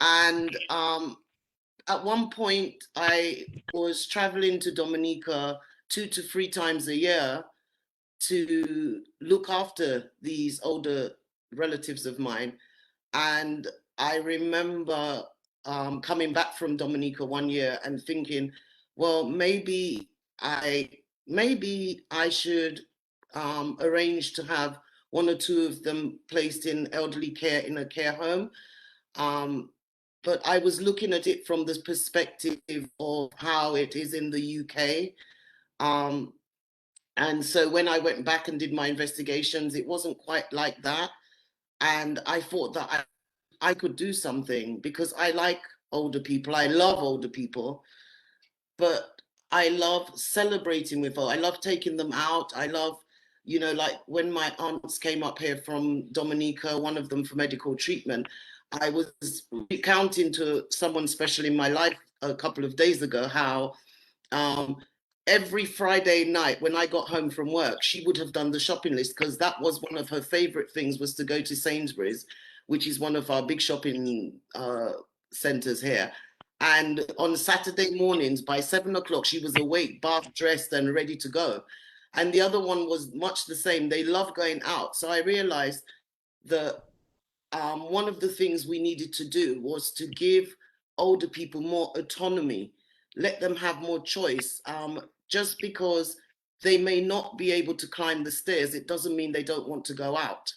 And at one point, I was traveling to Dominica 2 to 3 times a year to look after these older relatives of mine. And I remember coming back from Dominica one year and thinking, well, maybe I should arrange to have 1 or 2 of them placed in elderly care in a care home. But I was looking at it from the perspective of how it is in the UK. And so when I went back and did my investigations, it wasn't quite like that. And I thought that I could do something because I like older people. I love older people, but I love celebrating with them. I love taking them out. I love, like when my aunts came up here from Dominica, one of them for medical treatment, I was recounting to someone special in my life a couple of days ago how every Friday night when I got home from work, she would have done the shopping list because that was one of her favorite things, was to go to Sainsbury's, which is one of our big shopping centers here. And on Saturday mornings by 7 o'clock, she was awake, bath dressed and ready to go. And the other one was much the same. They love going out. So I realized that one of the things we needed to do was to give older people more autonomy, let them have more choice. Just because they may not be able to climb the stairs, it doesn't mean they don't want to go out.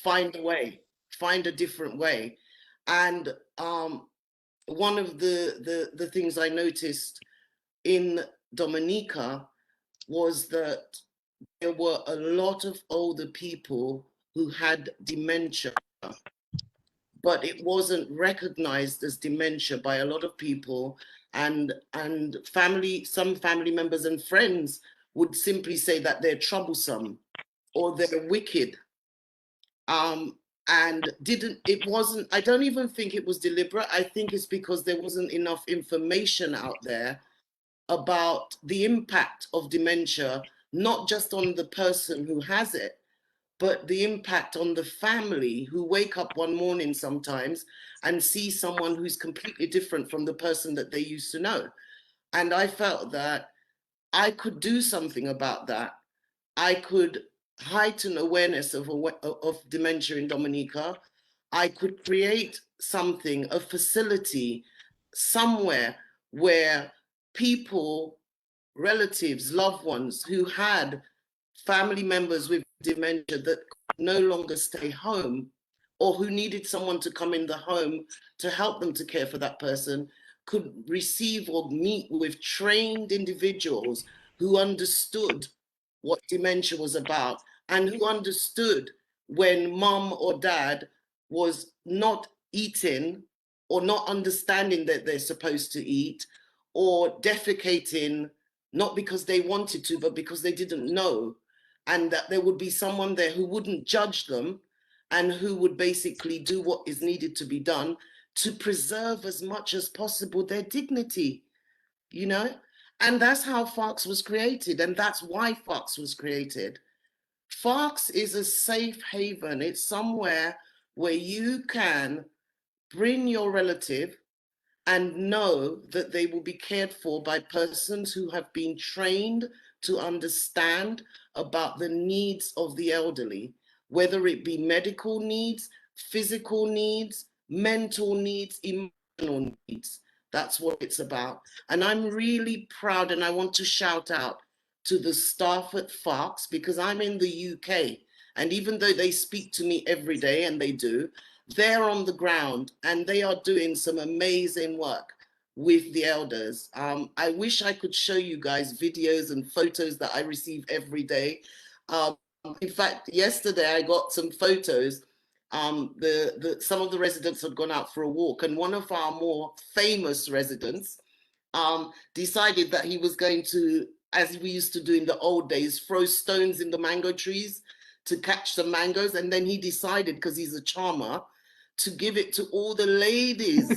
Find a way, find a different way. And one of the things I noticed in Dominica was that there were a lot of older people who had dementia, but it wasn't recognized as dementia by a lot of people. And some family members and friends would simply say that they're troublesome or they're wicked. And I don't even think it was deliberate. I think it's because there wasn't enough information out there about the impact of dementia, not just on the person who has it, but the impact on the family who wake up one morning sometimes and see someone who's completely different from the person that they used to know. And I felt that I could do something about that. I could heighten awareness of dementia in Dominica. I could create something, a facility somewhere where people, relatives, loved ones who had family members with dementia that could no longer stay home, or who needed someone to come in the home to help them to care for that person, could receive or meet with trained individuals who understood what dementia was about and who understood when mom or dad was not eating or not understanding that they're supposed to eat, or defecating not because they wanted to, but because they didn't know. And that there would be someone there who wouldn't judge them and who would basically do what is needed to be done to preserve as much as possible their dignity, you know? And that's how FARCS was created, and that's why FARCS was created. FARCS is a safe haven. It's somewhere where you can bring your relative and know that they will be cared for by persons who have been trained to understand about the needs of the elderly, whether it be medical needs, physical needs, mental needs, emotional needs. That's what it's about. And I'm really proud, and I want to shout out to the staff at FARCS, because I'm in the UK. And even though they speak to me every day, and they do, they're on the ground and they are doing some amazing work with the elders. I wish I could show you guys videos and photos that I receive every day. In fact, yesterday I got some photos. Some of the residents had gone out for a walk, and one of our more famous residents decided that he was going to, as we used to do in the old days, throw stones in the mango trees to catch some mangoes. And then he decided, because he's a charmer, to give it to all the ladies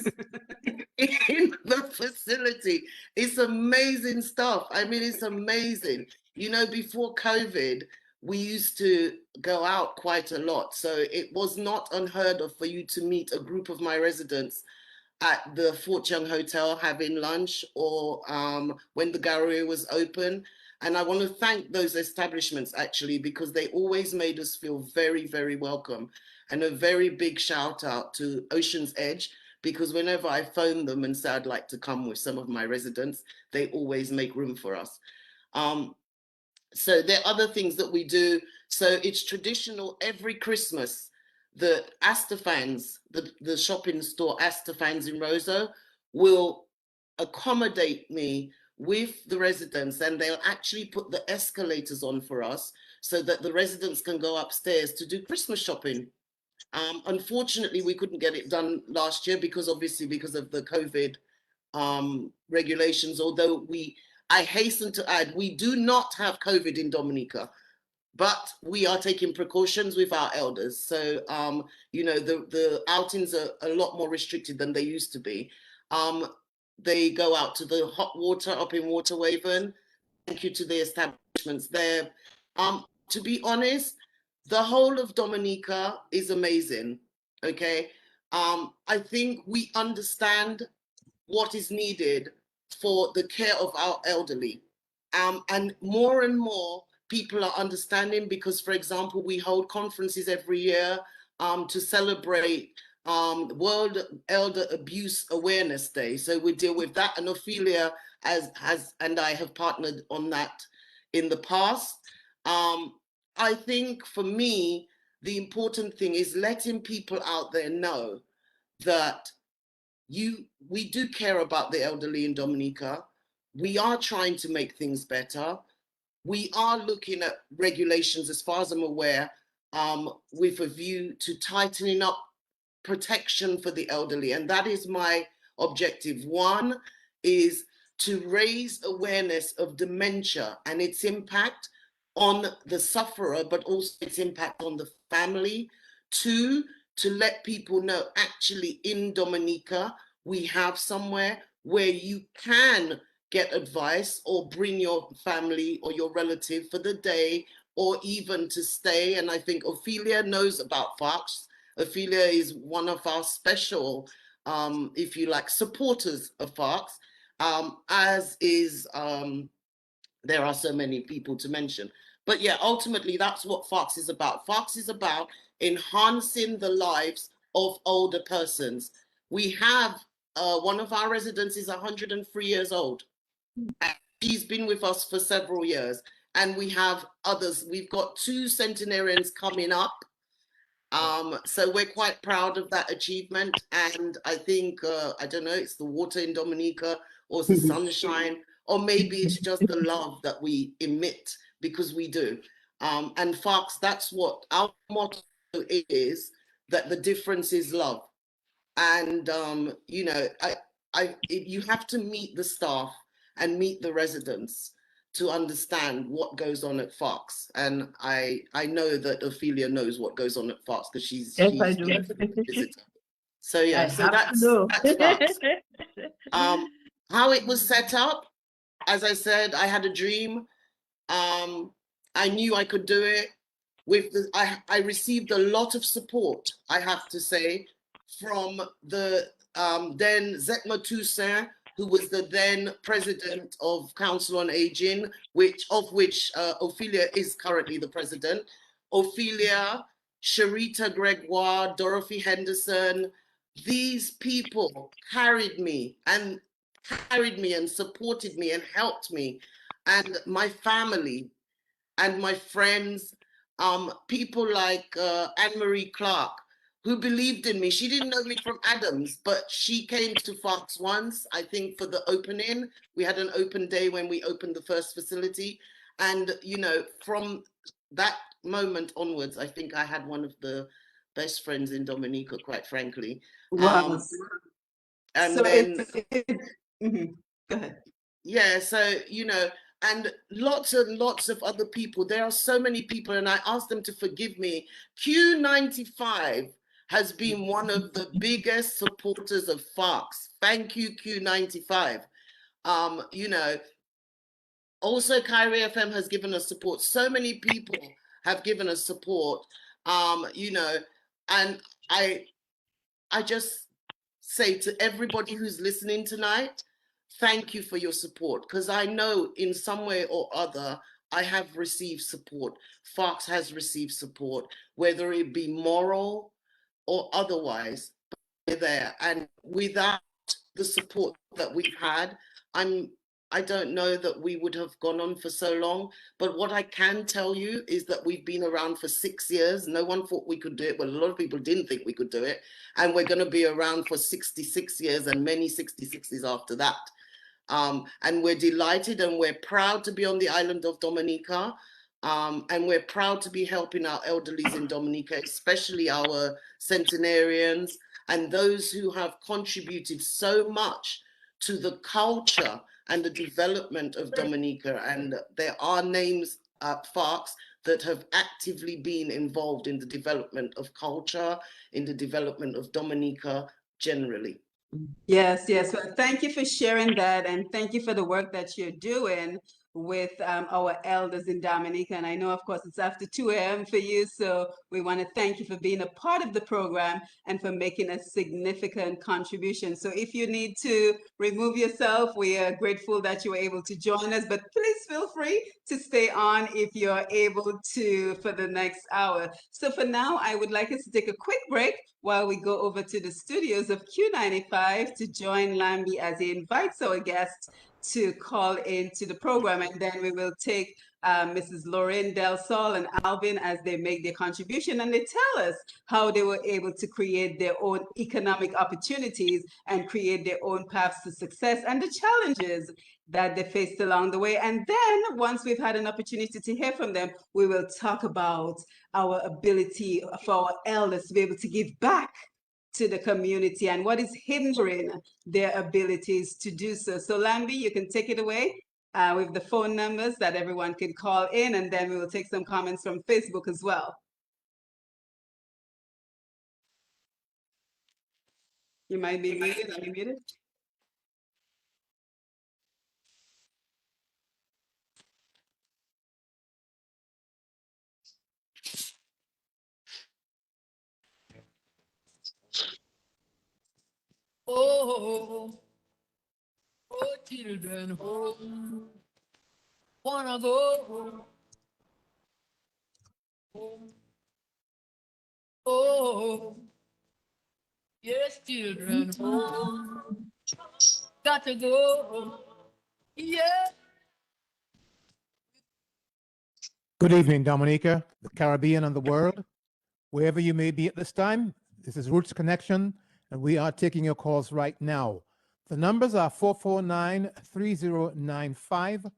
in the facility. It's amazing stuff. I mean, it's amazing. You know, before COVID, we used to go out quite a lot. So it was not unheard of for you to meet a group of my residents at the Fort Young Hotel having lunch, or when the gallery was open. And I want to thank those establishments, actually, because they always made us feel very, very welcome. And a very big shout out to Ocean's Edge, because whenever I phone them and say I'd like to come with some of my residents, they always make room for us. So there are other things that we do. So it's traditional every Christmas that Astafans, the shopping store Astafans in Roseau, will accommodate me with the residents, and they'll actually put the escalators on for us so that the residents can go upstairs to do Christmas shopping. Unfortunately, we couldn't get it done last year because of the COVID regulations, although I hasten to add, we do not have COVID in Dominica, but we are taking precautions with our elders. So, you know, the outings are a lot more restricted than they used to be. They go out to the hot water up in Waterwaven. Thank you to the establishments there. To be honest, the whole of Dominica is amazing, okay? I think we understand what is needed for the care of our elderly. And more people are understanding, because, for example, we hold conferences every year to celebrate World Elder Abuse Awareness Day. So we deal with that, and Ophelia and I have partnered on that in the past. I think for me, the important thing is letting people out there know that we do care about the elderly in Dominica. We are trying to make things better. We are looking at regulations, as far as I'm aware, with a view to tightening up protection for the elderly. And that is my objective. One is to raise awareness of dementia and its impact on the sufferer, but also its impact on the family. Two, to let people know actually in Dominica, we have somewhere where you can get advice or bring your family or your relative for the day or even to stay. And I think Ophelia knows about FOX. Ophelia is one of our special, if you like, supporters of FOX, as is, there are so many people to mention. But yeah, ultimately, that's what FOX is about. FOX is about enhancing the lives of older persons. We have one of our residents is 103 years old. She's been with us for several years. And we have others. We've got 2 centenarians coming up. So we're quite proud of that achievement. And I think, I don't know, it's the water in Dominica or it's the sunshine, or maybe it's just the love that we emit, because we do. And Fox, that's what our motto is, that the difference is love. And, you know, you have to meet the staff and meet the residents to understand what goes on at Fox. And I know that Ophelia knows what goes on at Fox because she's Yes, I do. been a visitor. So yeah, I so have that's to know. Fox. How it was set up, as I said, I had a dream. I knew I could do it. I received a lot of support, I have to say, from the then Zetma Toussaint, who was the then president of Council on Aging, which Ophelia is currently the president. Ophelia, Sharita Gregoire, Dorothy Henderson, these people carried me and supported me and helped me, and my family and my friends, people like Anne-Marie Clark, who believed in me. She didn't know me from Adams, but she came to Fox once, I think, for the opening. We had an open day when we opened the first facility. And, you know, from that moment onwards, I think I had one of the best friends in Dominica, quite frankly. Wow. And so then, Go ahead. yeah, so, you know, and lots and lots of other people. There are so many people, and I ask them to forgive me. Q95 has been one of the biggest supporters of Fox. Thank you, Q95. You know, also Kyrie FM has given us support. So many people have given us support. You know, and I just say to everybody who's listening tonight, thank you for your support, because I know in some way or other, I have received support. Fox has received support, whether it be moral or otherwise, we're there. And without the support that we've had, I don't know that we would have gone on for so long. But what I can tell you is that we've been around for 6 years. No one thought we could do it. Well, a lot of people didn't think we could do it. And we're going to be around for 66 years and many 66s after that. And we're delighted and we're proud to be on the island of Dominica. And we're proud to be helping our elderlies in Dominica, especially our centenarians and those who have contributed so much to the culture and the development of Dominica. And there are names at Fox that have actively been involved in the development of culture, in the development of Dominica generally. Yes, yes. Well, thank you for sharing that, and thank you for the work that you're doing with our elders in Dominica. And I know, of course, it's after 2 a.m. for you. So we want to thank you for being a part of the program and for making a significant contribution. So if you need to remove yourself, we are grateful that you were able to join us. But please feel free to stay on if you're able to for the next hour. So for now, I would like us to take a quick break while we go over to the studios of Q95 to join Lambi as he invites our guests to call into the program, and then we will take Mrs. Lorraine, Delsol, and Alvin as they make their contribution, and they tell us how they were able to create their own economic opportunities and create their own paths to success and the challenges that they faced along the way. And then once we've had an opportunity to hear from them, we will talk about our ability for our elders to be able to give back to the community and what is hindering their abilities to do so. So Lambi, you can take it away with the phone numbers that everyone can call in, and then we will take some comments from Facebook as well. You might be muted. Are you muted? Oh, oh, children, home, wanna go home. Oh, yes, children, home, got to go. Yeah. Good evening, Dominica, the Caribbean, and the world. Wherever you may be at this time, this is Roots Connection, and we are taking your calls right now. The numbers are 449-3095,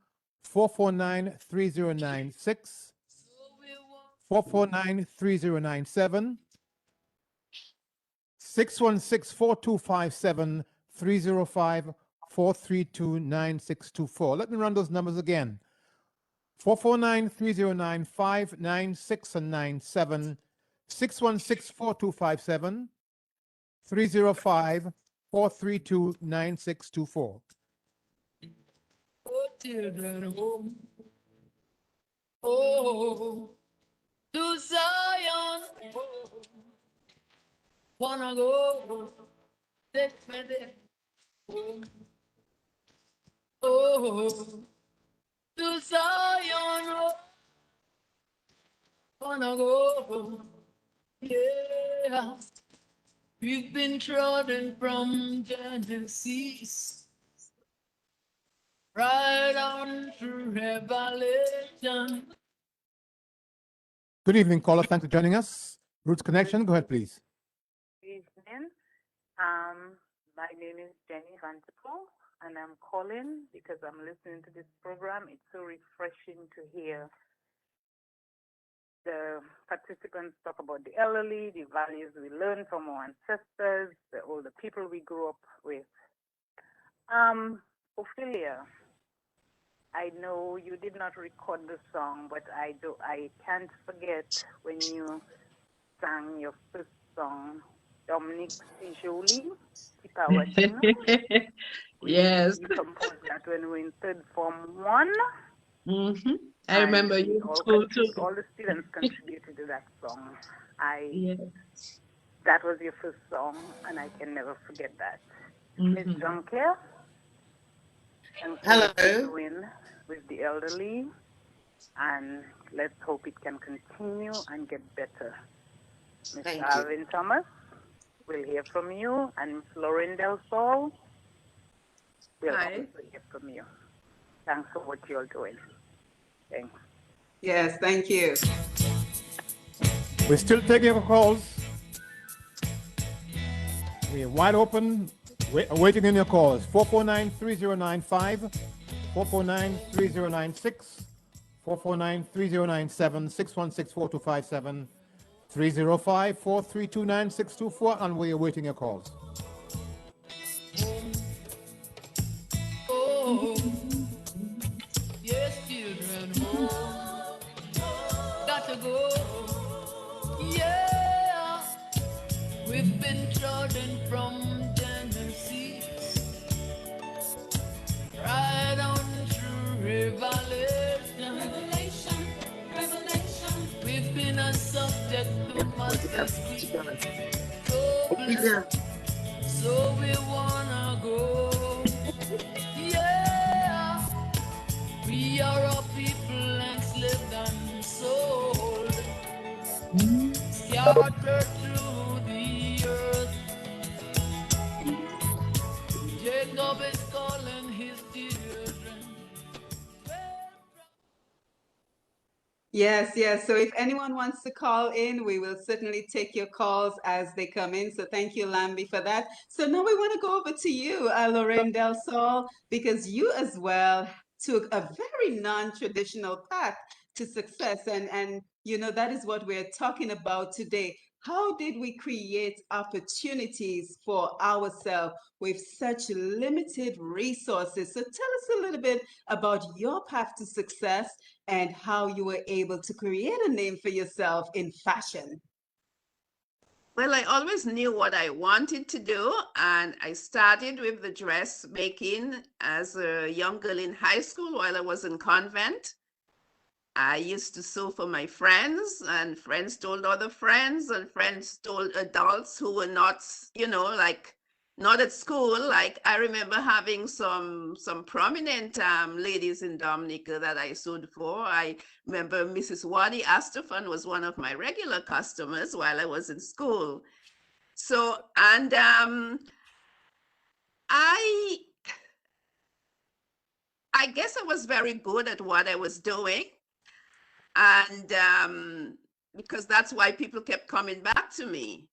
449-3096, 449-3097, 616-4257, 305-432-9624. Let me run those numbers again. 449-3095, 96 and 97, 616-4257, 305-432-9624. Oh, children, home. Oh, to Zion. Oh, wanna go. Take me there. Oh, to Zion. Oh, wanna go. Yeah. We've been trodden from Genesis right on through Revelation. Good evening, caller. Thanks for joining us. Roots Connection, go ahead, please. Good evening. My name is Jenny Vantipo, and I'm calling because I'm listening to this program. It's so refreshing to hear the participants talk about the elderly, the values we learn from our ancestors, all the people we grew up with. Ophelia, I know you did not record the song, but I can't forget when you sang your first song, Dominique Jolie, Tipawatino. Yes. You composed that when we were in third form 1. Mm-hmm. I remember you in school too. All the students contributed to that song. Yes. That was your first song, and I can never forget that. Miss Mm-hmm. Junkerre, and Hello. what you're doing with the elderly, and let's hope it can continue and get better. Mr. Thank you. Alvin Thomas, we'll hear from you, and Miss Lorraine Delsol, we'll Hi. also hear from you. Thanks for what you're doing. Thanks. Yes, thank you. We're still taking your calls. We're wide open, waiting in your calls. 449-3095, 449-3096, 449-3097, 616-4257, 305-432-9624, and we're awaiting your calls. Oh, yes, children, oh, got to go. Yeah, we've been trodden from Genesis right on through Revelation. So we wanna go. Yeah, we are a people enslaved and sold, scattered through the earth. Jacob is calling his children. Yes, yes. So if anyone wants to call in, we will certainly take your calls as they come in. So thank you, Lambi, for that. So now we want to go over to you, Lorraine Delsol, because you as well took a very non-traditional path to success. And you know, that is what we're talking about today. How did we create opportunities for ourselves with such limited resources? So tell us a little bit about your path to success and how you were able to create a name for yourself in fashion. Well, I always knew what I wanted to do, and I started with the dressmaking as a young girl in high school while I was in convent. I used to sew for my friends, and friends told other friends, and friends told adults who were not, you know, like not at school. Like I remember having some prominent ladies in Dominica that I sewed for. I remember Mrs. Wadi Astafan was one of my regular customers while I was in school. So, and I guess I was very good at what I was doing. And because that's why people kept coming back to me.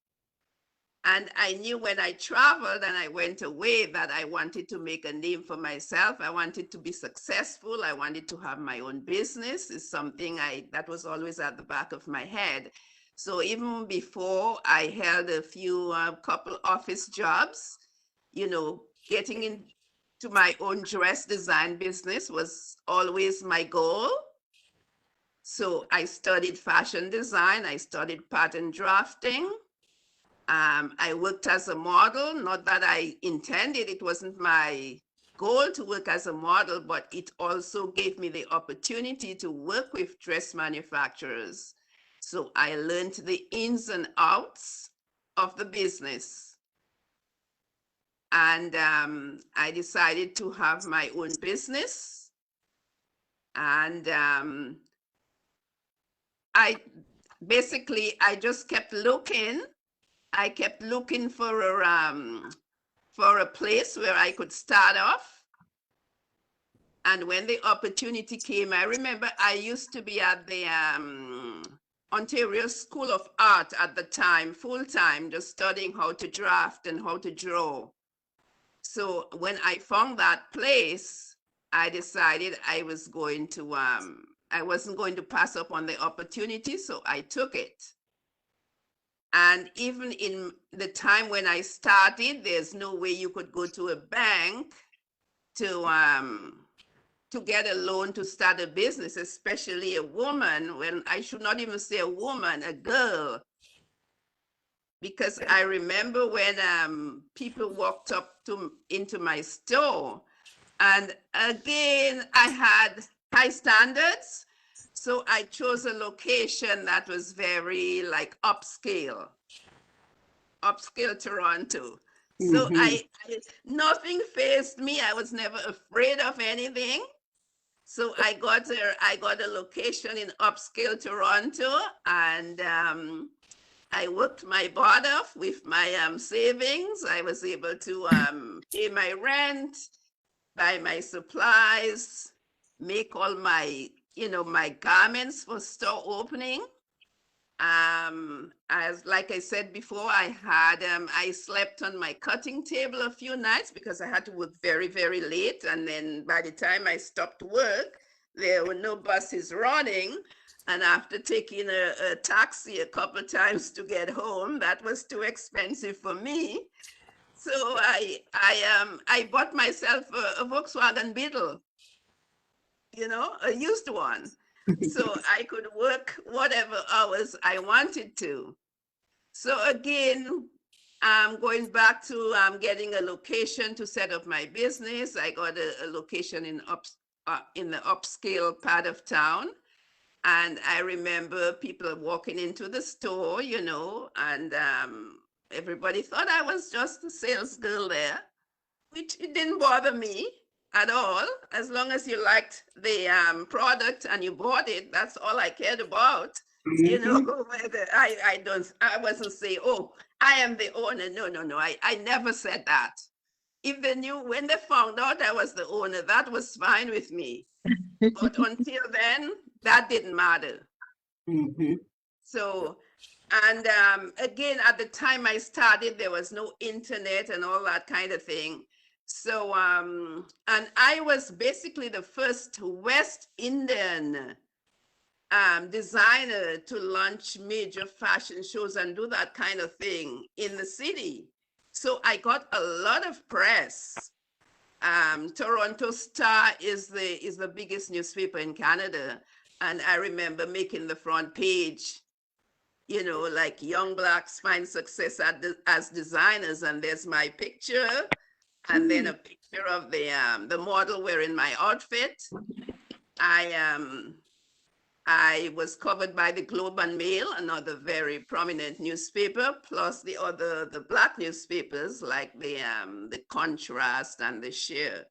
And I knew when I traveled and I went away that I wanted to make a name for myself. I wanted to be successful. I wanted to have my own business. Is something that was always at the back of my head. So even before I held a few couple office jobs, you know, getting into my own dress design business was always my goal. So I studied fashion design. I studied pattern drafting. I worked as a model, not that I intended, it wasn't my goal to work as a model, but it also gave me the opportunity to work with dress manufacturers. So I learned the ins and outs of the business. And I decided to have my own business. And I just kept looking. I kept looking for a place where I could start off. And when the opportunity came, I remember I used to be at the Ontario School of Art at the time, full time, just studying how to draft and how to draw. So when I found that place, I decided I was going to, I wasn't going to pass up on the opportunity, so I took it. And even in the time when I started, there's no way you could go to a bank to get a loan to start a business, especially a woman, when I should not even say a woman, a girl. Because I remember when people walked up into my store, and again, I had high standards. So I chose a location that was very like upscale Toronto. So nothing faced me. I was never afraid of anything. So I got a location in upscale Toronto, and I worked my butt off with my savings. I was able to pay my rent, buy my supplies, make all my, my garments for store opening. Like I said before, I slept on my cutting table a few nights because I had to work very, very late. And then by the time I stopped work, there were no buses running. And after taking a taxi a couple of times to get home, that was too expensive for me. So I bought myself a Volkswagen Beetle, a used one. So I could work whatever hours I wanted to. So again, going back to getting a location to set up my business. I got a location in the upscale part of town. And I remember people walking into the store, you know, and everybody thought I was just a sales girl there, which it didn't bother me at all. As long as you liked the product and you bought it, that's all I cared about. You know, whether I wasn't saying, oh, I am the owner. No, I never said that. If they knew, when they found out I was the owner, that was fine with me. But until then, that didn't matter. So, and again, at the time I started, there was no internet and all that kind of thing. So, and I was basically the first West Indian designer to launch major fashion shows and do that kind of thing in the city. So I got a lot of press. Toronto Star is the biggest newspaper in Canada. And I remember making the front page, you know, like young blacks find success as designers. And there's my picture. And then a picture of the model wearing my outfit. I was covered by the Globe and Mail, another very prominent newspaper, plus the black newspapers like the Contrast and the Share.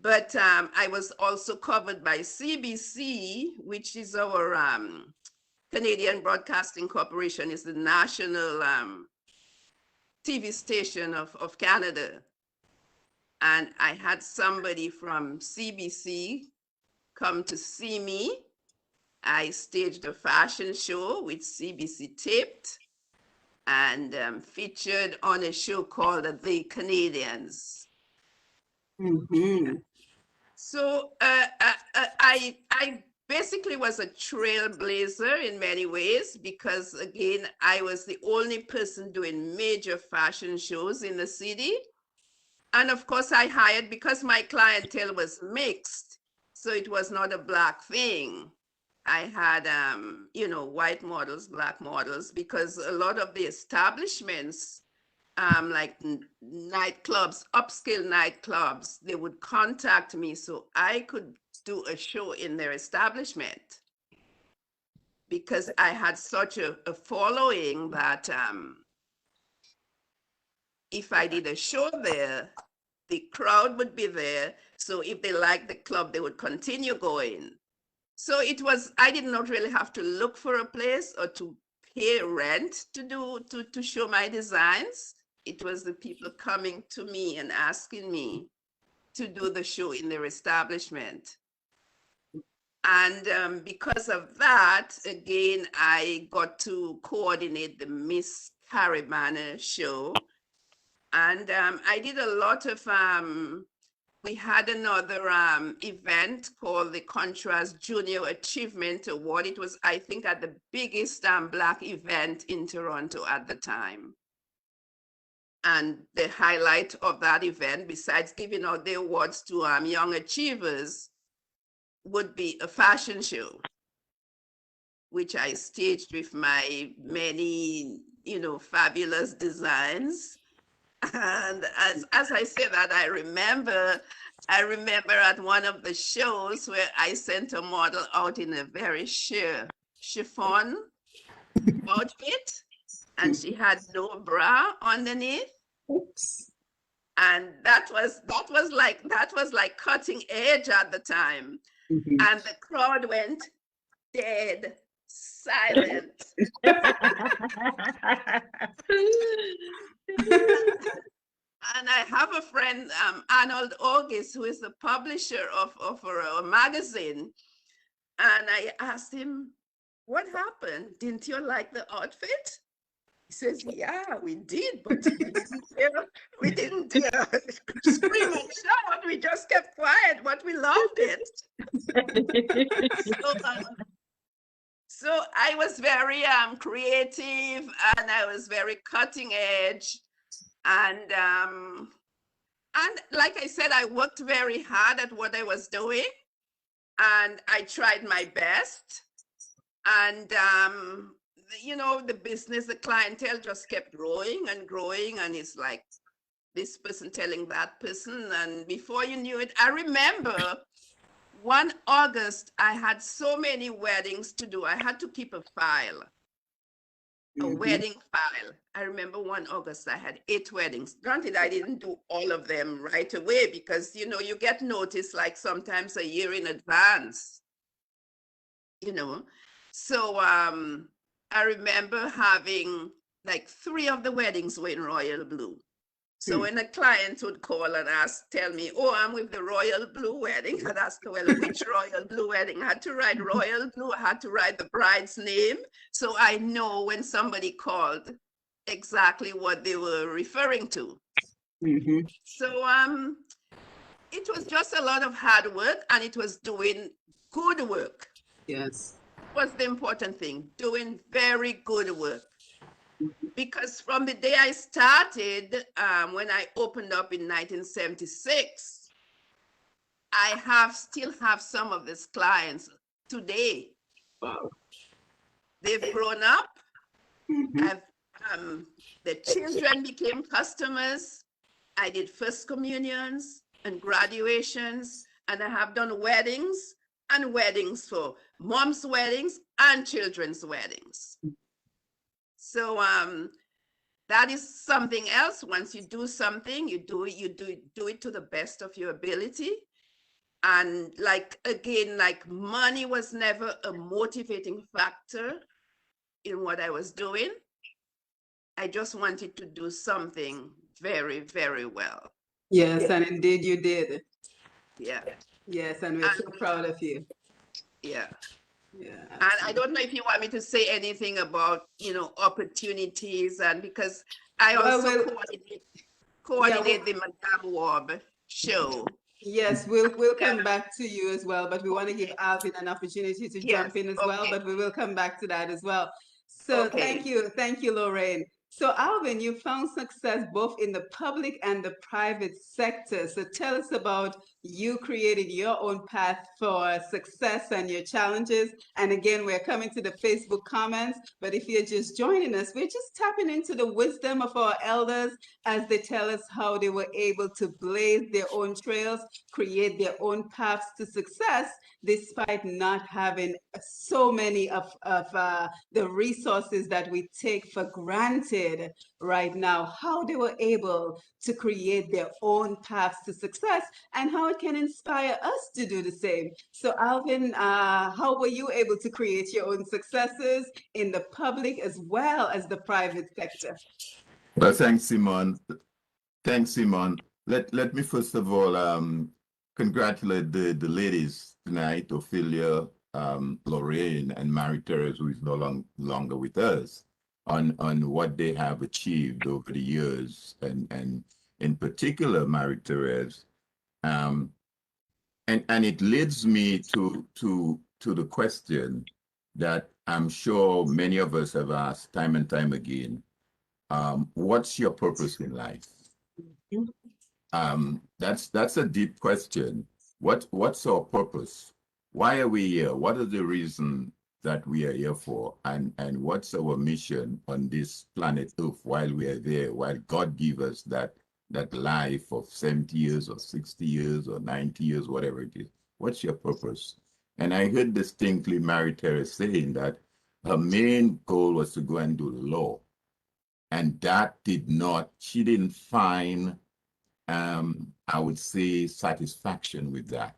But I was also covered by CBC, which is our Canadian Broadcasting Corporation, is the national TV station of Canada. And I had somebody from CBC come to see me. I staged a fashion show which CBC taped and featured on a show called The Canadians. So I basically was a trailblazer in many ways because, again, I was the only person doing major fashion shows in the city. And of course, I hired, because my clientele was mixed, so it was not a black thing. I had, you know, white models, black models, because a lot of the establishments, like nightclubs, upscale nightclubs, they would contact me so I could do a show in their establishment, because I had such a following that if I did a show there, the crowd would be there. So if they liked the club, they would continue going. So it was, I did not really have to look for a place or to pay rent to show my designs. It was the people coming to me and asking me to do the show in their establishment. And because of that, again, I got to coordinate the Miss Caribana show. And I did a lot of, we had another event called the Contrast Junior Achievement Award. It was, I think, at the biggest black event in Toronto at the time. And the highlight of that event, besides giving out the awards to young achievers, would be a fashion show, which I staged with my many, you know, fabulous designs. And as I say that, I remember at one of the shows where I sent a model out in a very sheer chiffon outfit, and she had no bra underneath. Oops. And that was like cutting edge at the time. And the crowd went dead silent. And I have a friend, Arnold August, who is the publisher of a magazine. And I asked him, what happened? Didn't you like the outfit? He says, yeah, we did, but we didn't scream and shout. We just kept quiet, but we loved it. So I was very creative, and I was very cutting edge. And like I said, I worked very hard at what I was doing, and I tried my best. And you know, the business, the clientele just kept growing and growing, and it's like this person telling that person, and before you knew it, I remember one August, I had so many weddings to do. I had to keep a file, a wedding file. I remember one August, I had 8 weddings. Granted, I didn't do all of them right away because, you know, you get notice like sometimes a year in advance, you know. So I remember having like 3 of the weddings were in royal blue. So when a client would call and tell me, oh, I'm with the royal blue wedding, I'd ask, well, which royal blue wedding? I had to write royal blue, I had to write the bride's name. So I know when somebody called exactly what they were referring to. So it was just a lot of hard work, and it was doing good work. Yes. Was the important thing, doing very good work. Because from the day I started, when I opened up in 1976, I still have some of these clients today. Wow. They've grown up. The children became customers. I did first communions and graduations, and I have done weddings and weddings for mom's weddings and children's weddings. So that is something else. Once you do something, you do it to the best of your ability. And like, again, like money was never a motivating factor in what I was doing. I just wanted to do something very, very well. Yes, and indeed you did. Yeah. Yes, and we're so proud of you. Yeah. Yeah. And I don't know if you want me to say anything about, you know, opportunities, and because I also coordinate the Madame Warb show. Yes, we'll come back to you as well, but we want to give Alvin an opportunity to jump in as well, but we will come back to that as well. So thank you, Lorraine. So Alvin, you found success both in the public and the private sector. So tell us about you created your own path for success and your challenges. And again, we're coming to the Facebook comments, but if you're just joining us, we're just tapping into the wisdom of our elders as they tell us how they were able to blaze their own trails, create their own paths to success, despite not having so many of the resources that we take for granted right now, how they were able to create their own paths to success and how it can inspire us to do the same. So Alvin, how were you able to create your own successes in the public as well as the private sector? Well, thanks, Simone. Thanks, Simone. Let me first of all congratulate the ladies tonight, Ophelia, Lorraine, and Marie-Therese, who is no longer with us, on what they have achieved over the years, and in particular, Marie-Therese. And it leads me to the question that I'm sure many of us have asked time and time again. What's your purpose in life? That's a deep question. What's our purpose? Why are we here? What is the reason that we are here for? And what's our mission on this planet Earth while we are there, while God gave us that life of 70 years or 60 years or 90 years, whatever it is? What's your purpose? And I heard distinctly Marie-Therese saying that her main goal was to go and do law. And that she didn't find, I would say, satisfaction with that.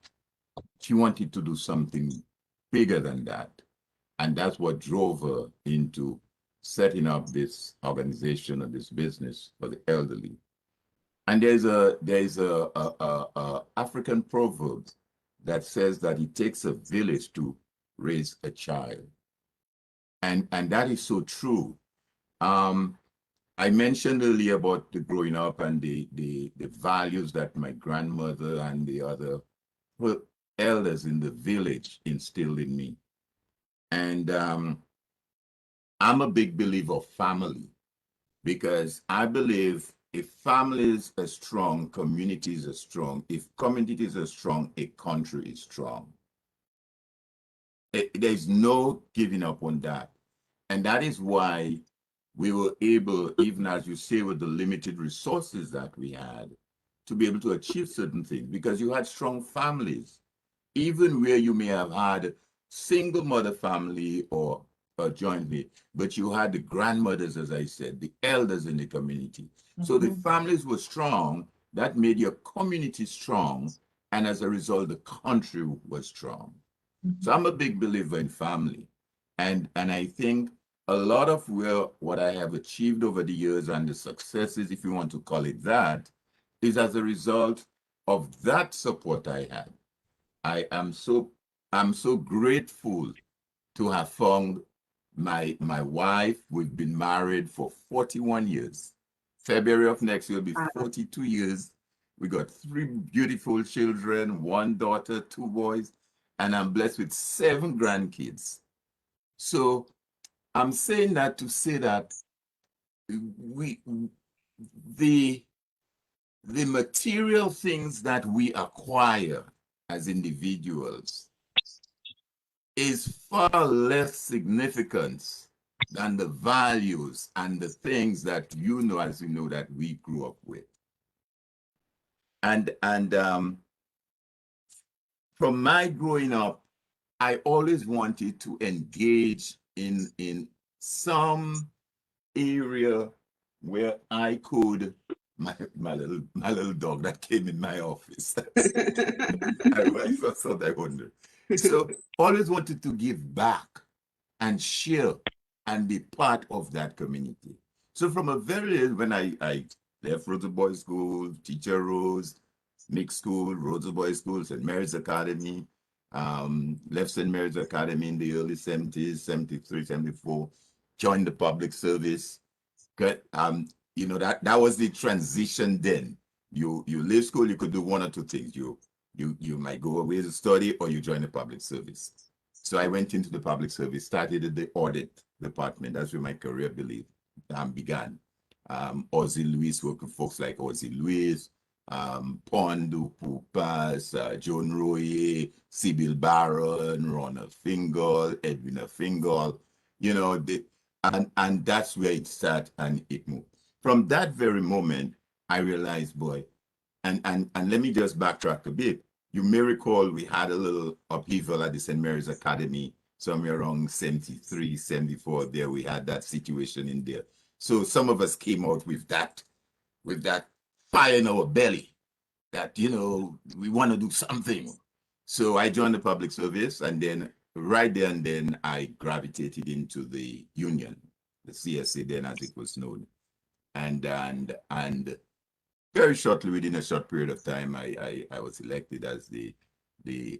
She wanted to do something bigger than that. And that's what drove her into setting up this organization or this business for the elderly. And there's a African proverb that says that it takes a village to raise a child. And that is so true. I mentioned earlier about the growing up and the values that my grandmother and the other elders in the village instilled in me. And I'm a big believer of family, because I believe if families are strong, communities are strong. If communities are strong, a country is strong. There's no giving up on that. And that is why we were able, even as you say, with the limited resources that we had, to be able to achieve certain things, because you had strong families. even where you may have had single mother family or jointly, but you had the grandmothers, as I said, the elders in the community. So the families were strong. That made your community strong. And as a result, the country was strong. So I'm a big believer in family. And I think a lot of what I have achieved over the years and the successes, if you want to call it that, is as a result of that support I had. I'm so grateful to have found my wife. We've been married for 41 years. February of next year will be 42 years. We got 3 beautiful children, 1 daughter, 2 boys, and I'm blessed with 7 grandkids. So I'm saying that to say that we the material things that we acquire as individuals is far less significant than the values and the things that as you know, that we grew up with. And from my growing up, I always wanted to engage in some area where I could, my little dog that came in my office. I thought I wondered. So always wanted to give back and share and be part of that community. So from a very when I left Rosa Boys School, Teacher Rose, mixed school, Rosa Boys School, St. Mary's Academy, left St. Mary's Academy in the early 70s, 73, 74, joined the public service. That was the transition then. You leave school, you could do 1 or 2 things. You might go away to study or you join the public service. So I went into the public service, started at the audit department. That's where my career began. Ozzy Lewis, working with folks like Ozzy Lewis, Pondu Pupas, Joan Roye, Sybil Barron, Ronald Fingal, Edwina Fingal, and that's where it started and it moved. From that very moment, I realized, boy, and let me just backtrack a bit. You may recall we had a little upheaval at the St. Mary's Academy somewhere around 73, 74. There we had that situation in there. So some of us came out with that fire in our belly that, we want to do something. So I joined the public service, and then right there and then I gravitated into the union, the CSA then as it was known. And very shortly, within a short period of time, I was elected as the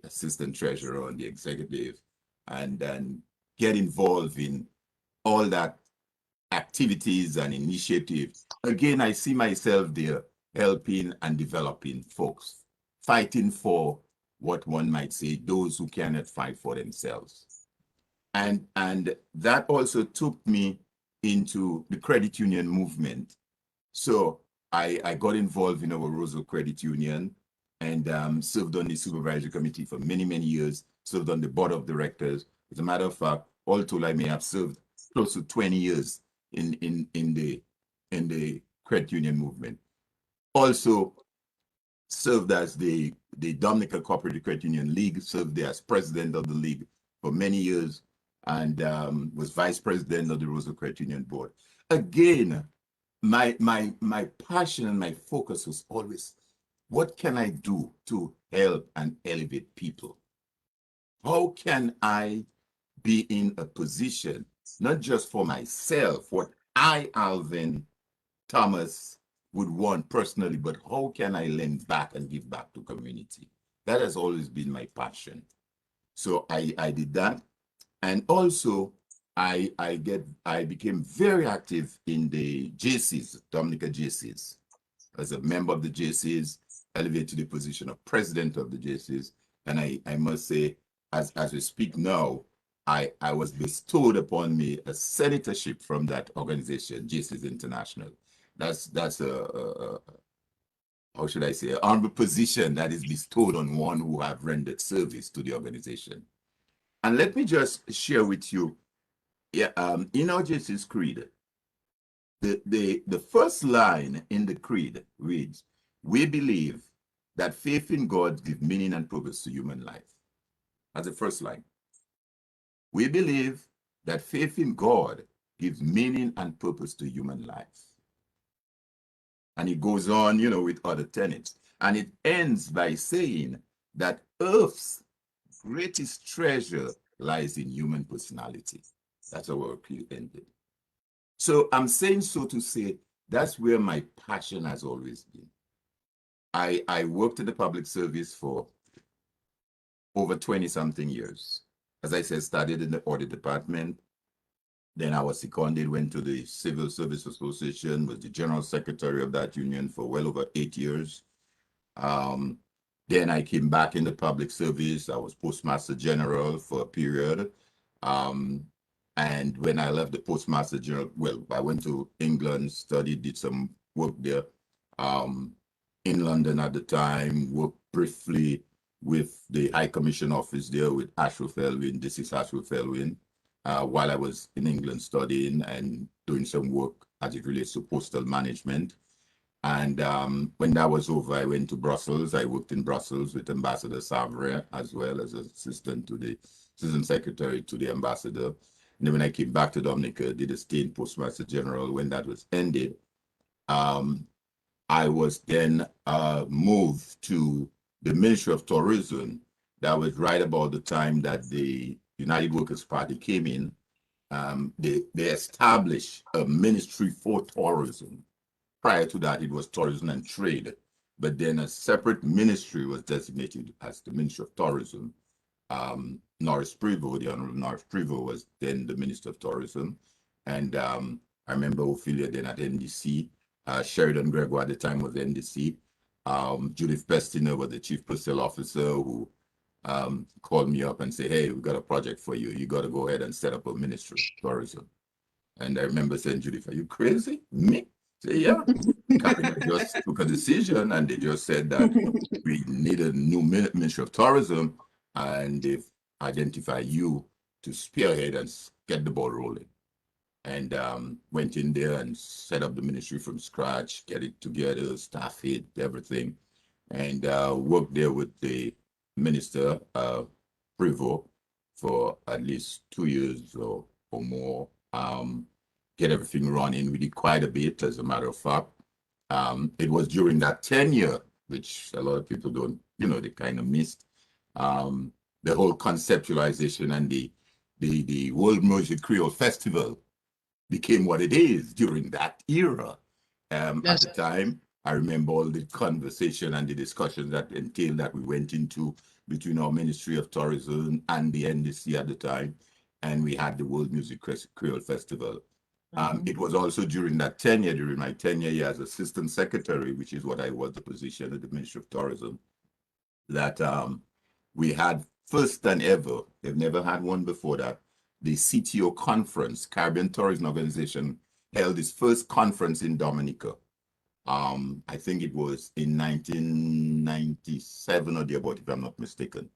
assistant treasurer on the executive, and then get involved in all that activities and initiatives. Again, I see myself there helping and developing folks, fighting for what one might say, those who cannot fight for themselves. And that also took me into the credit union movement. So I got involved in our Rosal Credit Union and served on the supervisory committee for many, many years, served on the board of directors. As a matter of fact, all told, I may have served close to 20 years in the credit union movement. Also served as the Dominica Cooperative Credit Union League, served there as president of the league for many years, and was vice president of the Rosal Credit Union board. Again, my passion and my focus was always, what can I do to help and elevate people? How can I be in a position, not just for myself, what I, Alvin Thomas, would want personally, but how can I lend back and give back to community? That has always been my passion. So I did that. And also, I became very active in the JCs, Dominica JCs. As a member of the JCs, elevated to the position of president of the JCs. And I must say, as we speak now, I was bestowed upon me a senatorship from that organization, JCs International. That's a how should I say, an honorable position that is bestowed on one who have rendered service to the organization. And let me just share with you, in our JC's creed, the first line in the creed reads, "We believe that faith in God gives meaning and purpose to human life." as the first line. We believe that faith in God gives meaning and purpose to human life. And it goes on, with other tenets. And it ends by saying that Earth's greatest treasure lies in human personality. That's how our creed ended. So I'm saying so to say that's where my passion has always been. I worked in the public service for over 20-something years. As I said, started in the audit department. Then I was seconded, went to the Civil Service Association, was the general secretary of that union for well over 8 years. Then I came back in the public service. I was postmaster general for a period. And when I left the postmaster general, well, I went to England, studied, did some work there in London at the time, worked briefly with the High Commission office there with Ashworth Elwin. This is Ashworth Elwin. While I was in England studying and doing some work as it relates to postal management. And when that was over, I went to Brussels. I worked in Brussels with Ambassador Savre as well as assistant secretary to the ambassador. And then when I came back to Dominica, did a stint postmaster general. When that was ended, I was then moved to the Ministry of Tourism. That was right about the time that the United Workers' Party came in. They established a ministry for tourism. Prior to that, it was tourism and trade. But then a separate ministry was designated as the Ministry of Tourism. Norris Prevost, the Honorable Norris Prevost, was then the Minister of Tourism. And I remember Ophelia then at NDC. Sheridan Gregoire at the time was NDC. Judith Pestiner was the Chief Personnel Officer who called me up and said, hey, we got a project for you. You got to go ahead and set up a ministry of tourism. And I remember saying, Judith, are you crazy? Me? Say, yeah. Cabinet just took a decision and they just said that we need a new ministry of tourism and they've identified you to spearhead and get the ball rolling. And went in there and set up the ministry from scratch, get it together, staff it, everything. And worked there with the minister, Prevost, for at least 2 years or more. Get everything running. We did quite a bit, as a matter of fact. It was during that tenure, which a lot of people don't, they kind of missed, the whole conceptualization and the World Music Creole Festival became what it is during that era. At the time, I remember all the conversation and the discussions that entailed that we went into between our Ministry of Tourism and the NDC at the time, and we had the World Music Creole Festival. It was also during that tenure, during my tenure as Assistant Secretary, which is what I was, the position at the Ministry of Tourism, that we had first and ever, they've never had one before that, the CTO conference, Caribbean Tourism Organization, held its first conference in Dominica. I think it was in 1997 or thereabout, if I'm not mistaken.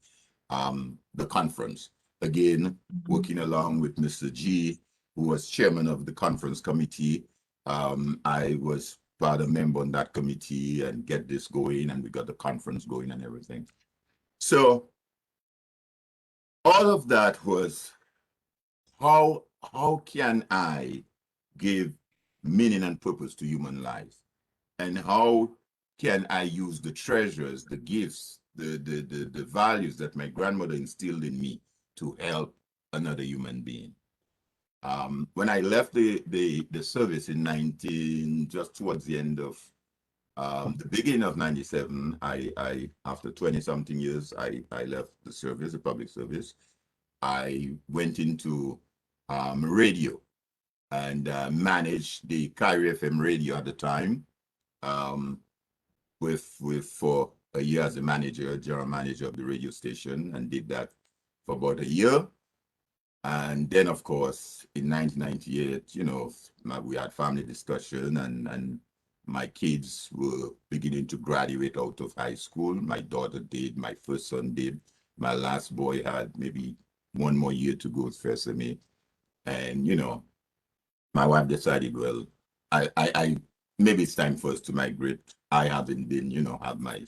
The conference, again, working along with Mr. G, who was chairman of the conference committee. I was part of a member on that committee and get this going, and we got the conference going and everything. So all of that was how can I give meaning and purpose to human life? And how can I use the treasures, the gifts, the values that my grandmother instilled in me to help another human being? When I left the service in just towards the end of the beginning of 97, I after 20-something years, I left the service, the public service. I went into radio and managed the Kyrie FM radio at the time, for a year as a manager, general manager of the radio station, and did that for about a year. And then, of course, in 1998, we had family discussion, and my kids were beginning to graduate out of high school. My daughter did, my first son did. My last boy had maybe one more year to go with FSMA. And, my wife decided, well, I maybe it's time for us to migrate. I haven't been, have my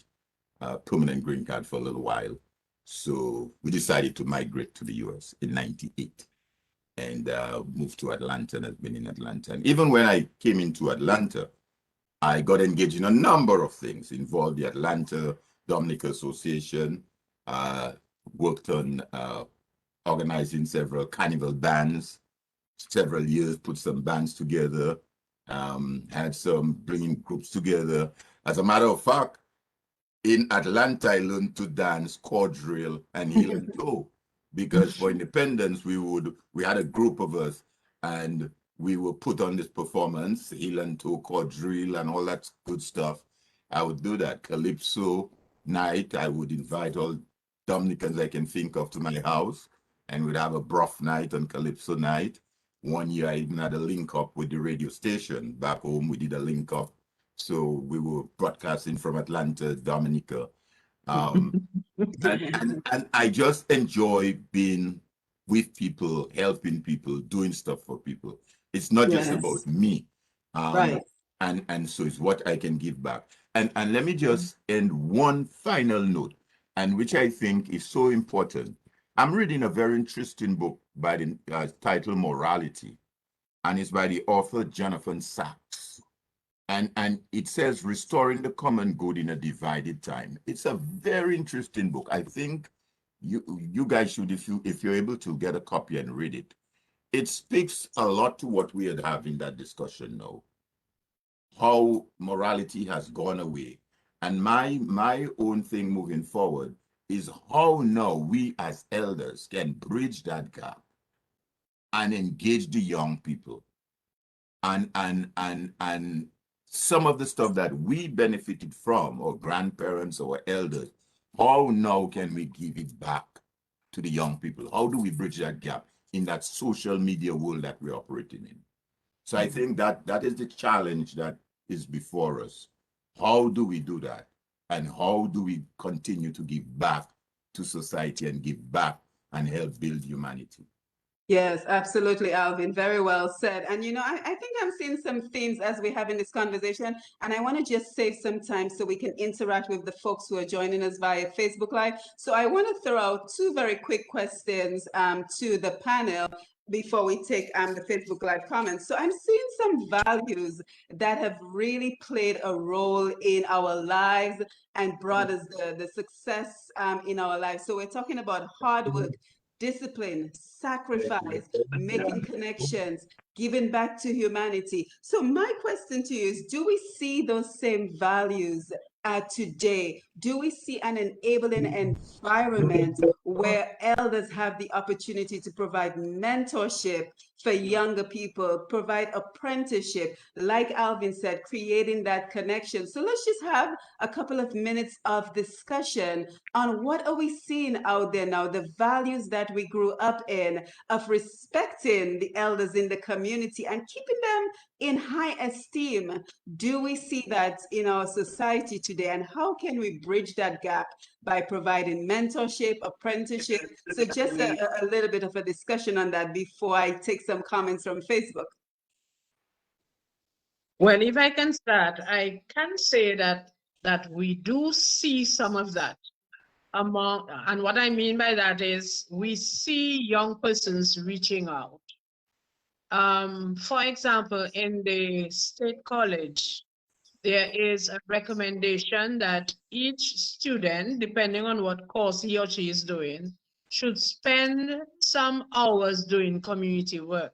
permanent green card for a little while. So we decided to migrate to the US in 98 and moved to Atlanta and have been in Atlanta. And even when I came into Atlanta, I got engaged in a number of things, involved the Atlanta Dominic Association, worked on organizing several carnival bands, several years, put some bands together, had some bringing groups together. As a matter of fact, in Atlanta, I learned to dance quadrille and heel and toe because for independence, we had a group of us and we were put on this performance, heel and toe, quadrille and all that good stuff. I would do that. Calypso night, I would invite all Dominicans I can think of to my house and we'd have a broth night on Calypso night. One year I even had a link up with the radio station. Back home, we did a link up. So we were broadcasting from Atlanta, Dominica. And I just enjoy being with people, helping people, doing stuff for people. It's not just about me. Right. And so it's what I can give back. And let me just end one final note, and which I think is so important. I'm reading a very interesting book by the title Morality, and it's by the author Jonathan Sachs. And it says restoring the common good in a divided time. It's a very interesting book. I think you guys should, if you're able to get a copy and read it. It speaks a lot to what we are having that discussion now. How morality has gone away. And my own thing moving forward is how now we as elders can bridge that gap and engage the young people. And some of the stuff that we benefited from, or grandparents or elders, how now can we give it back to the young people? How do we bridge that gap in that social media world that we're operating in? So I think that is the challenge that is before us. How do we do that? And how do we continue to give back to society and give back and help build humanity? Yes, absolutely, Alvin. Very well said. And I think I'm seeing some themes as we're having this conversation, and I want to just save some time so we can interact with the folks who are joining us via Facebook Live. So I want to throw out two very quick questions to the panel before we take the Facebook Live comments. So I'm seeing some values that have really played a role in our lives and brought us the success in our lives. So we're talking about hard work, discipline, sacrifice, making connections, giving back to humanity. So my question to you is, do we see those same values today? Do we see an enabling environment where elders have the opportunity to provide mentorship for younger people, provide apprenticeship, like Alvin said, creating that connection? So let's just have a couple of minutes of discussion on what are we seeing out there now, the values that we grew up in of respecting the elders in the community and keeping them in high esteem. Do we see that in our society today? And how can we bridge that gap by providing mentorship, apprenticeship? So just a little bit of a discussion on that before I take some comments from Facebook. Well, if I can start, I can say that we do see some of that among, and what I mean by that is we see young persons reaching out. For example, in the state college, there is a recommendation that each student, depending on what course he or she is doing, should spend some hours doing community work.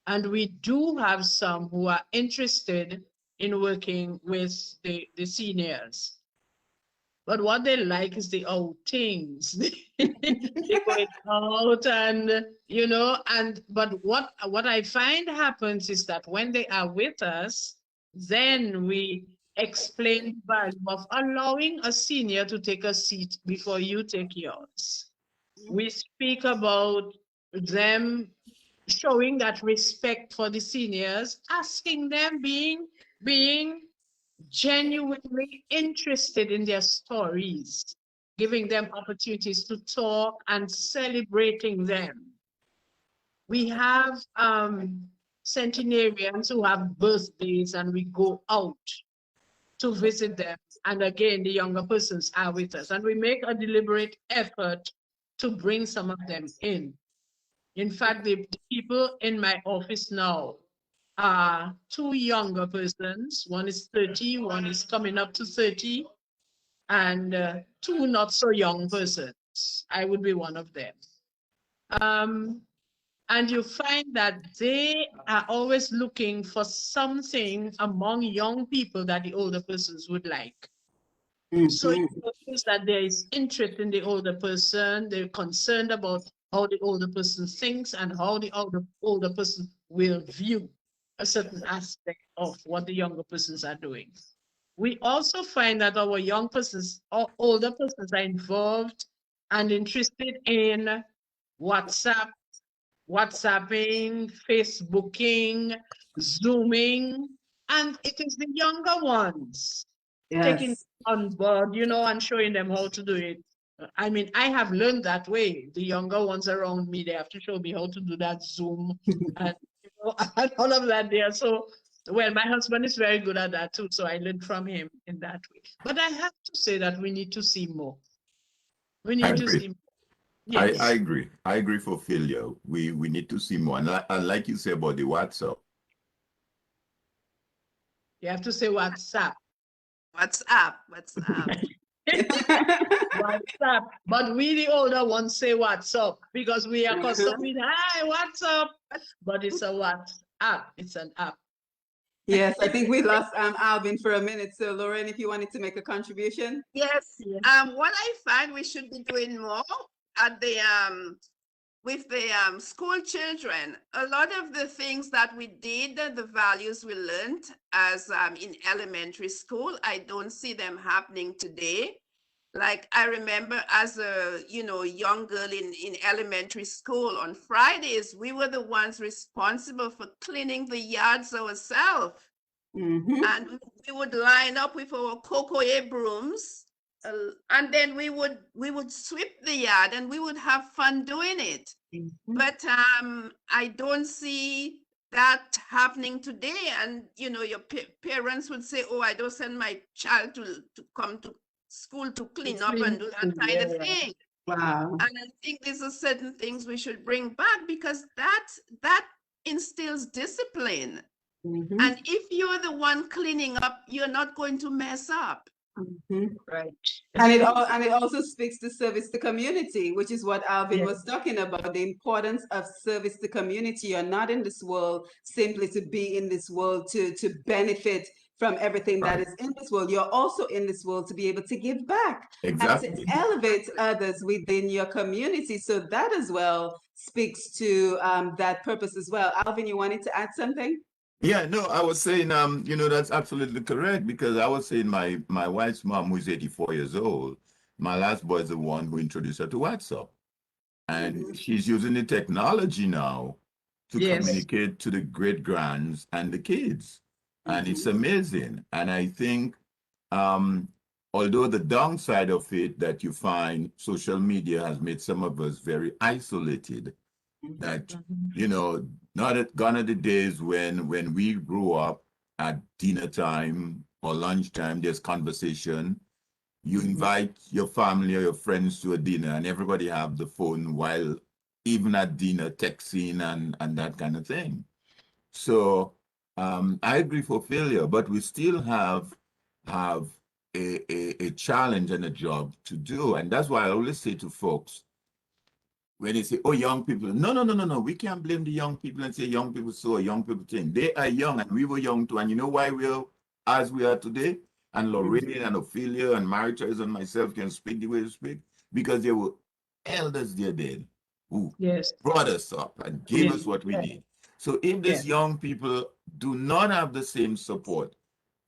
And we do have some who are interested in working with the seniors. But what they like is the outings. They're going out and, but what I find happens is that when they are with us, then we explain the value of allowing a senior to take a seat before you take yours. We speak about them showing that respect for the seniors, asking them, being genuinely interested in their stories, giving them opportunities to talk and celebrating them. We have centenarians who have birthdays and we go out to visit them. And again, the younger persons are with us. And we make a deliberate effort to bring some of them in. In fact, the people in my office now are two younger persons. One is 30, one is coming up to 30, and two not so young persons. I would be one of them. And you find that they are always looking for something among young people that the older persons would like. So you notice that there is interest in the older person. They're concerned about how the older person thinks and how the older person will view a certain aspect of what the younger persons are doing. We also find that our young persons or older persons are involved and interested in WhatsApp, WhatsApping, Facebooking, Zooming, and it is the younger ones taking on board, you know, and showing them how to do it. I mean, I have learned that way. The younger ones around me, they have to show me how to do that Zoom and, you know, and all of that there. So, well, my husband is very good at that too, so I learned from him in that way. But I have to say that we need to see more. We need to see more. Yes. I agree. I agree for Ophelia. We need to see more. And like you say about the WhatsApp. You have to say WhatsApp. WhatsApp. WhatsApp. But we, the older ones, say WhatsApp because we are accustomed with, hi, WhatsApp. But it's a WhatsApp. It's an app. Yes, I think we lost Alvin for a minute. So, Lorraine, if you wanted to make a contribution. Yes. What I find we should be doing more at the with the school children, a lot of the things that we did, the values we learned as in elementary school, I don't see them happening today. Like I remember as a young girl in elementary school, on Fridays, we were the ones responsible for cleaning the yards ourselves. And we would line up with our cocoa brooms, and then we would sweep the yard and we would have fun doing it. But I don't see that happening today. And your parents would say, oh, I don't send my child to come to school to clean up and do that kind of thing. Wow. And I think these are certain things we should bring back, because that instills discipline. And if you're the one cleaning up, you're not going to mess up. Right. And it also speaks to service to community, which is what Alvin was talking about, the importance of service to community. You're not in this world simply to be in this world to benefit from everything that is in this world. You're also in this world to be able to give back and to elevate others within your community. So that as well speaks to that purpose as well. Alvin, you wanted to add something? Yeah, no, I was saying, that's absolutely correct, because I was saying my wife's mom, who is 84 years old, my last boy is the one who introduced her to WhatsApp. And she's using the technology now to communicate to the great-grands and the kids. And it's amazing. And I think, although the downside of it, that you find social media has made some of us very isolated, that, not gone are the days when we grew up at dinner time or lunchtime, there's conversation. You invite your family or your friends to a dinner and everybody have the phone while even at dinner texting and that kind of thing. So I agree for failure, but we still have a challenge and a job to do. And that's why I always say to folks, when they say, oh, young people, no, we can't blame the young people and say young people so, young people think. They are young and we were young too. And you know why we're as we are today? And Lorraine and Ophelia and Marie-Therese and myself can speak the way we speak, because there were elders there then who brought us up and gave us what we need. So if these young people do not have the same support,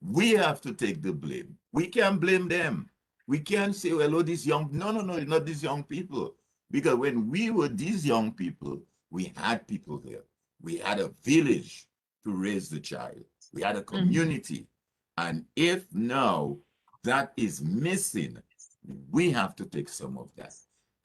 we have to take the blame. We can't blame them. We can't say, well, oh, these young, no, it's not these young people. Because when we were these young people, we had people there. We had a village to raise the child. We had a community. And if now that is missing, we have to take some of that.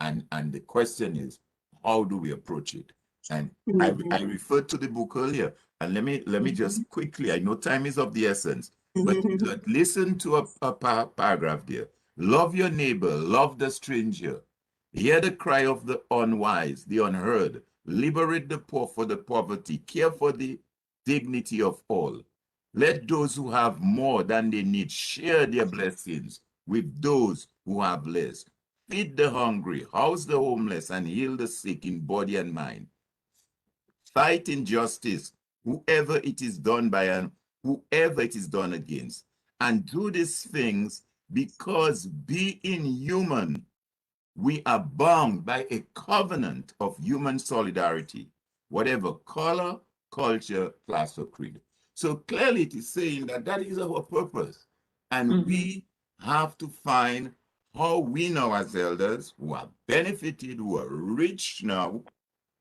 And the question is, how do we approach it? And I referred to the book earlier. And let me just quickly, I know time is of the essence. But listen to a paragraph there. Love your neighbor, love the stranger. Hear the cry of the unwise, the unheard. Liberate the poor for the poverty. Care for the dignity of all. Let those who have more than they need share their blessings with those who have less. Feed the hungry, house the homeless, and heal the sick in body and mind. Fight injustice, whoever it is done by and whoever it is done against. And do these things because being human, we are bound by a covenant of human solidarity, whatever color, culture, class, or creed. So clearly it is saying that that is our purpose. And we have to find how we know as elders who are benefited, who are rich now,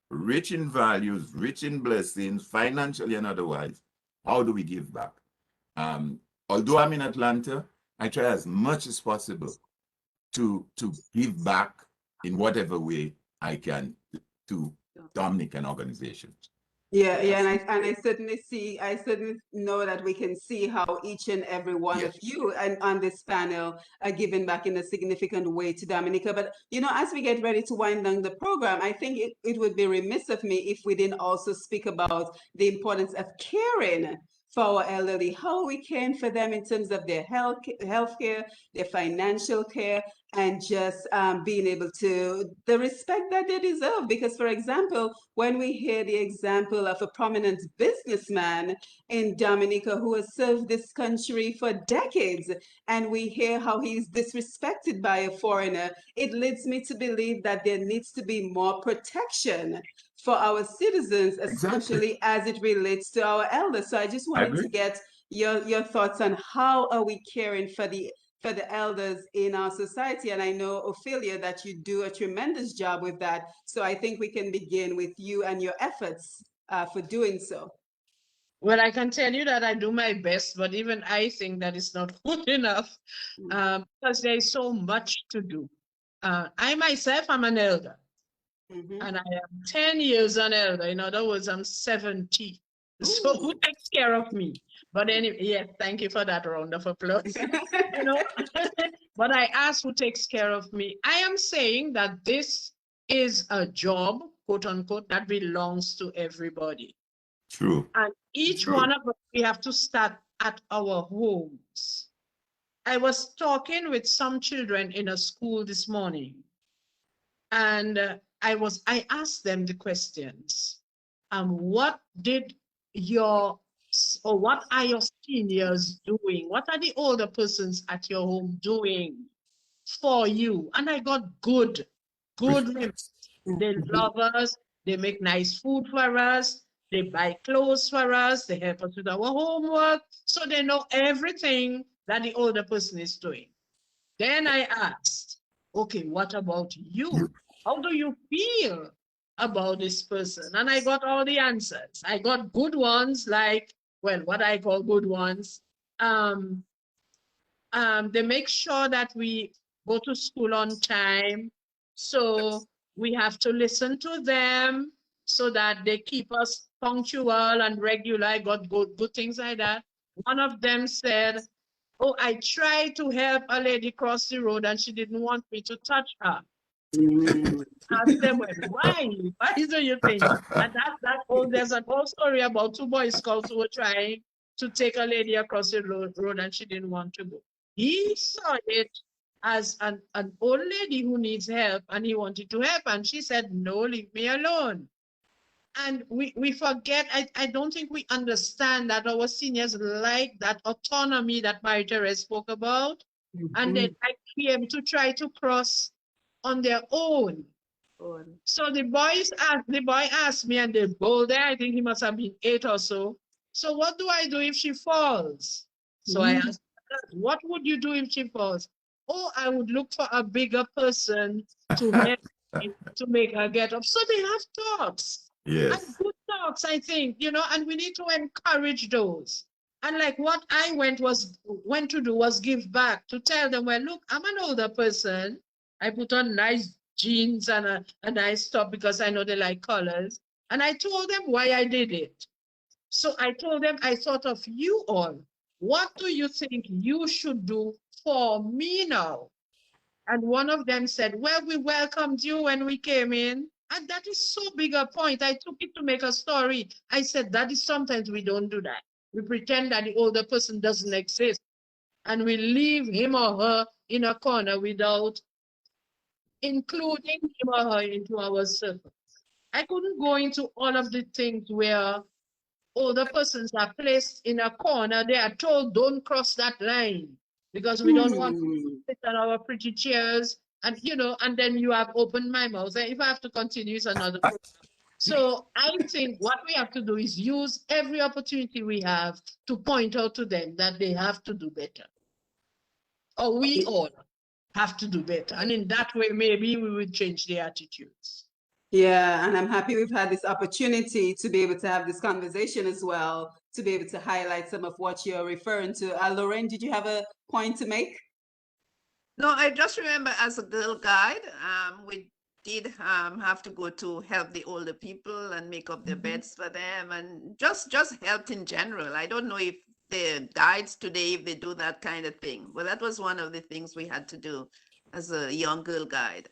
rich in values, rich in blessings, financially and otherwise, how do we give back? Although I'm in Atlanta, I try as much as possible to give back in whatever way I can to Dominic and organizations. Yeah, yeah, and I certainly see, I certainly know that we can see how each and every one of you and on this panel are giving back in a significant way to Dominica. But you know, as we get ready to wind down the program, I think it would be remiss of me if we didn't also speak about the importance of caring for our elderly, how we caring for them in terms of their health care, their financial care, and just being able to the respect that they deserve. Because, for example, when we hear the example of a prominent businessman in Dominica who has served this country for decades, and we hear how he's disrespected by a foreigner, it leads me to believe that there needs to be more protection for our citizens, especially as it relates to our elders. So I just wanted to get your thoughts on how are we caring for the elders in our society. And I know, Ophelia, that you do a tremendous job with that. So I think we can begin with you and your efforts for doing so. Well, I can tell you that I do my best, but even I think that it's not good enough because there is so much to do. I myself am an elder, and I am 10 years an elder. In other words, I'm 70. So who takes care of me? But anyway, yes, thank you for that round of applause. You know, but I ask who takes care of me. I am saying that this is a job, quote unquote, that belongs to everybody. True. And each one of us, we have to start at our homes. I was talking with some children in a school this morning, and I asked them the questions. What are your seniors doing? What are the older persons at your home doing for you? And I got good remarks. They love us. They make nice food for us. They buy clothes for us. They help us with our homework. So they know everything that the older person is doing. Then I asked, okay, what about you? How do you feel about this person? And I got all the answers. I got good ones, like, well, what I call good ones. They make sure that we go to school on time. So we have to listen to them so that they keep us punctual and regular. I got good things like that. One of them said, oh, I tried to help a lady cross the road and she didn't want me to touch her. Ask them, well, why? Why do you think? And there's an old story about two Boy Scouts who were trying to take a lady across the road and she didn't want to go. He saw it as an old lady who needs help and he wanted to help. And she said, no, leave me alone. And we forget, I don't think we understand that our seniors like that autonomy that Marie-Therese spoke about. And they like them to try to cross on their own. So the boy asked me, and the boy there, I think he must have been 8 or so. So what do I do if she falls? So I asked, what would you do if she falls? Oh, I would look for a bigger person to help me to make her get up. So they have talks. Yes. And good talks, I think, you know, and we need to encourage those. And like what I went to do was give back, to tell them, well, look, I'm an older person. I put on nice jeans and a nice top because I know they like colors. And I told them why I did it. So I told them I thought of you all what do you think you should do for me now? And one of them said, well, we welcomed you when we came in. And that is so big a point. I took it to make a story. I said, that is sometimes we don't do that. We pretend that the older person doesn't exist. And we leave him or her in a corner without including him or her into our circle. I couldn't go into all of the things where older persons are placed in a corner. They are told, don't cross that line because we don't want to sit on our pretty chairs. And, you know, and then you have opened my mouth. And if I have to continue, it's another problem. So I think what we have to do is use every opportunity we have to point out to them that they have to do better. Or we all have to do better. And in that way, maybe we will change their attitudes. Yeah, and I'm happy we've had this opportunity to be able to have this conversation as well, to be able to highlight some of what you're referring to. Lorraine, did you have a point to make? No, I just remember as a girl guide, we did have to go to help the older people and make up their beds for them, and just helped in general. I don't know if the guides today, if they do that kind of thing, but that was one of the things we had to do as a young girl guide.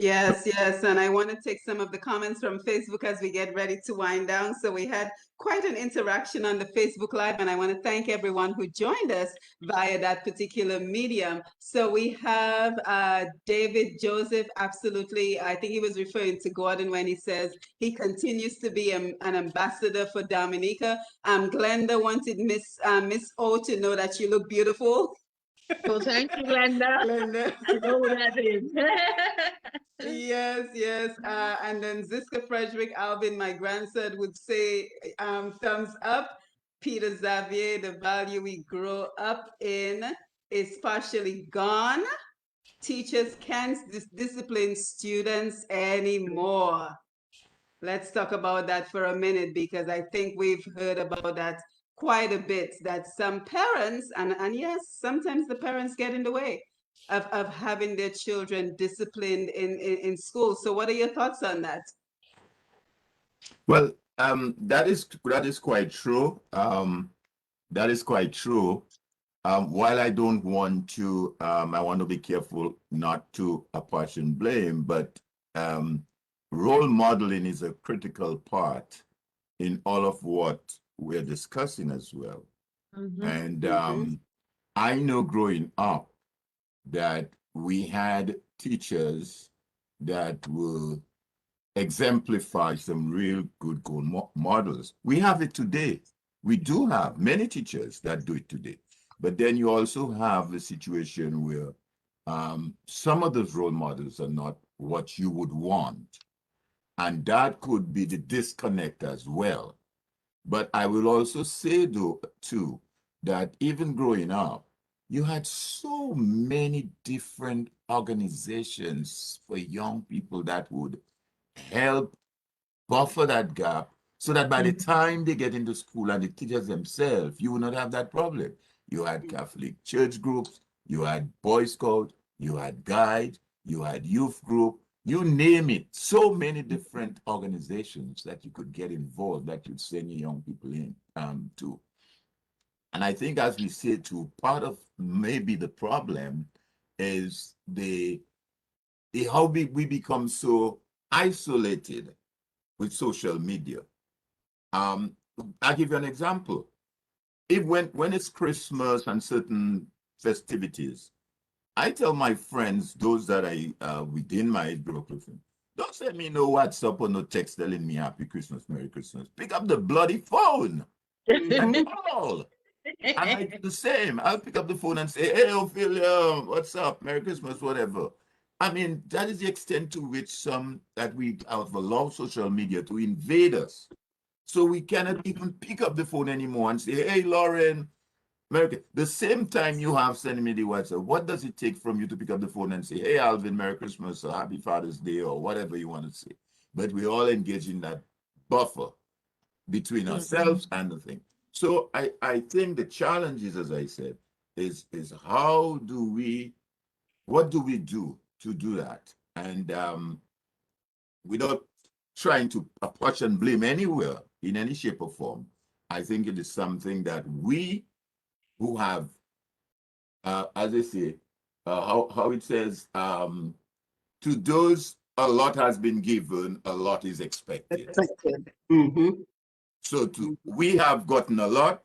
Yes, yes, and I want to take some of the comments from Facebook as we get ready to wind down. So we had quite an interaction on the Facebook Live, and I want to thank everyone who joined us via that particular medium. So we have David Joseph, absolutely. I think he was referring to Gordon when he says he continues to be an ambassador for Dominica. Glenda wanted Miss O to know that you look beautiful. So thank you, Glenda. Glenda. I know who that is. Yes, yes. And then Ziska Frederick Alvin, my grandson, would say thumbs up. Peter Xavier, the value we grow up in is partially gone. Teachers can't discipline students anymore. Let's talk about that for a minute, because I think we've heard about that quite a bit, that some parents, and yes, sometimes the parents get in the way of having their children disciplined in school. So what are your thoughts on that? Well, that is quite true. That is quite true. While I don't want to, I want to be careful not to apportion blame, but role modeling is a critical part in all of what we're discussing as well. And I know growing up that we had teachers that will exemplify some real good models. We have it today. We do have many teachers that do it today. But then you also have a situation where some of those role models are not what you would want. And that could be the disconnect as well. But I will also say, though, too, that even growing up, you had so many different organizations for young people that would help buffer that gap so that by the time they get into school and the teachers themselves, you will not have that problem. You had Catholic church groups, you had Boy Scout, you had Guide, you had youth group, you name it. So many different organizations that you could get involved that you'd send your young people in to. And I think, as we say too, part of maybe the problem is how we become so isolated with social media. I'll give you an example. If when it's Christmas and certain festivities, I tell my friends, those that I within my age group, don't send me no WhatsApp or no text telling me Happy Christmas, Merry Christmas. Pick up the bloody phone and call. And I do the same. I'll pick up the phone and say, hey, Ophelia, what's up? Merry Christmas, whatever. I mean, that is the extent to which some that we have allowed social media to invade us. So we cannot even pick up the phone anymore and say, hey, Lorraine, Merry. The same time you have sending me the WhatsApp, what does it take from you to pick up the phone and say, hey, Alvin, Merry Christmas, or Happy Father's Day, or whatever you want to say? But we all engage in that buffer between ourselves and the thing. So I think the challenge is, as I said, is what do we do to do that? And without trying to apportion blame anywhere in any shape or form, I think it is something that we who have, as I say, how it says, to those a lot has been given, a lot is expected. Expected. Mm-hmm. So we have gotten a lot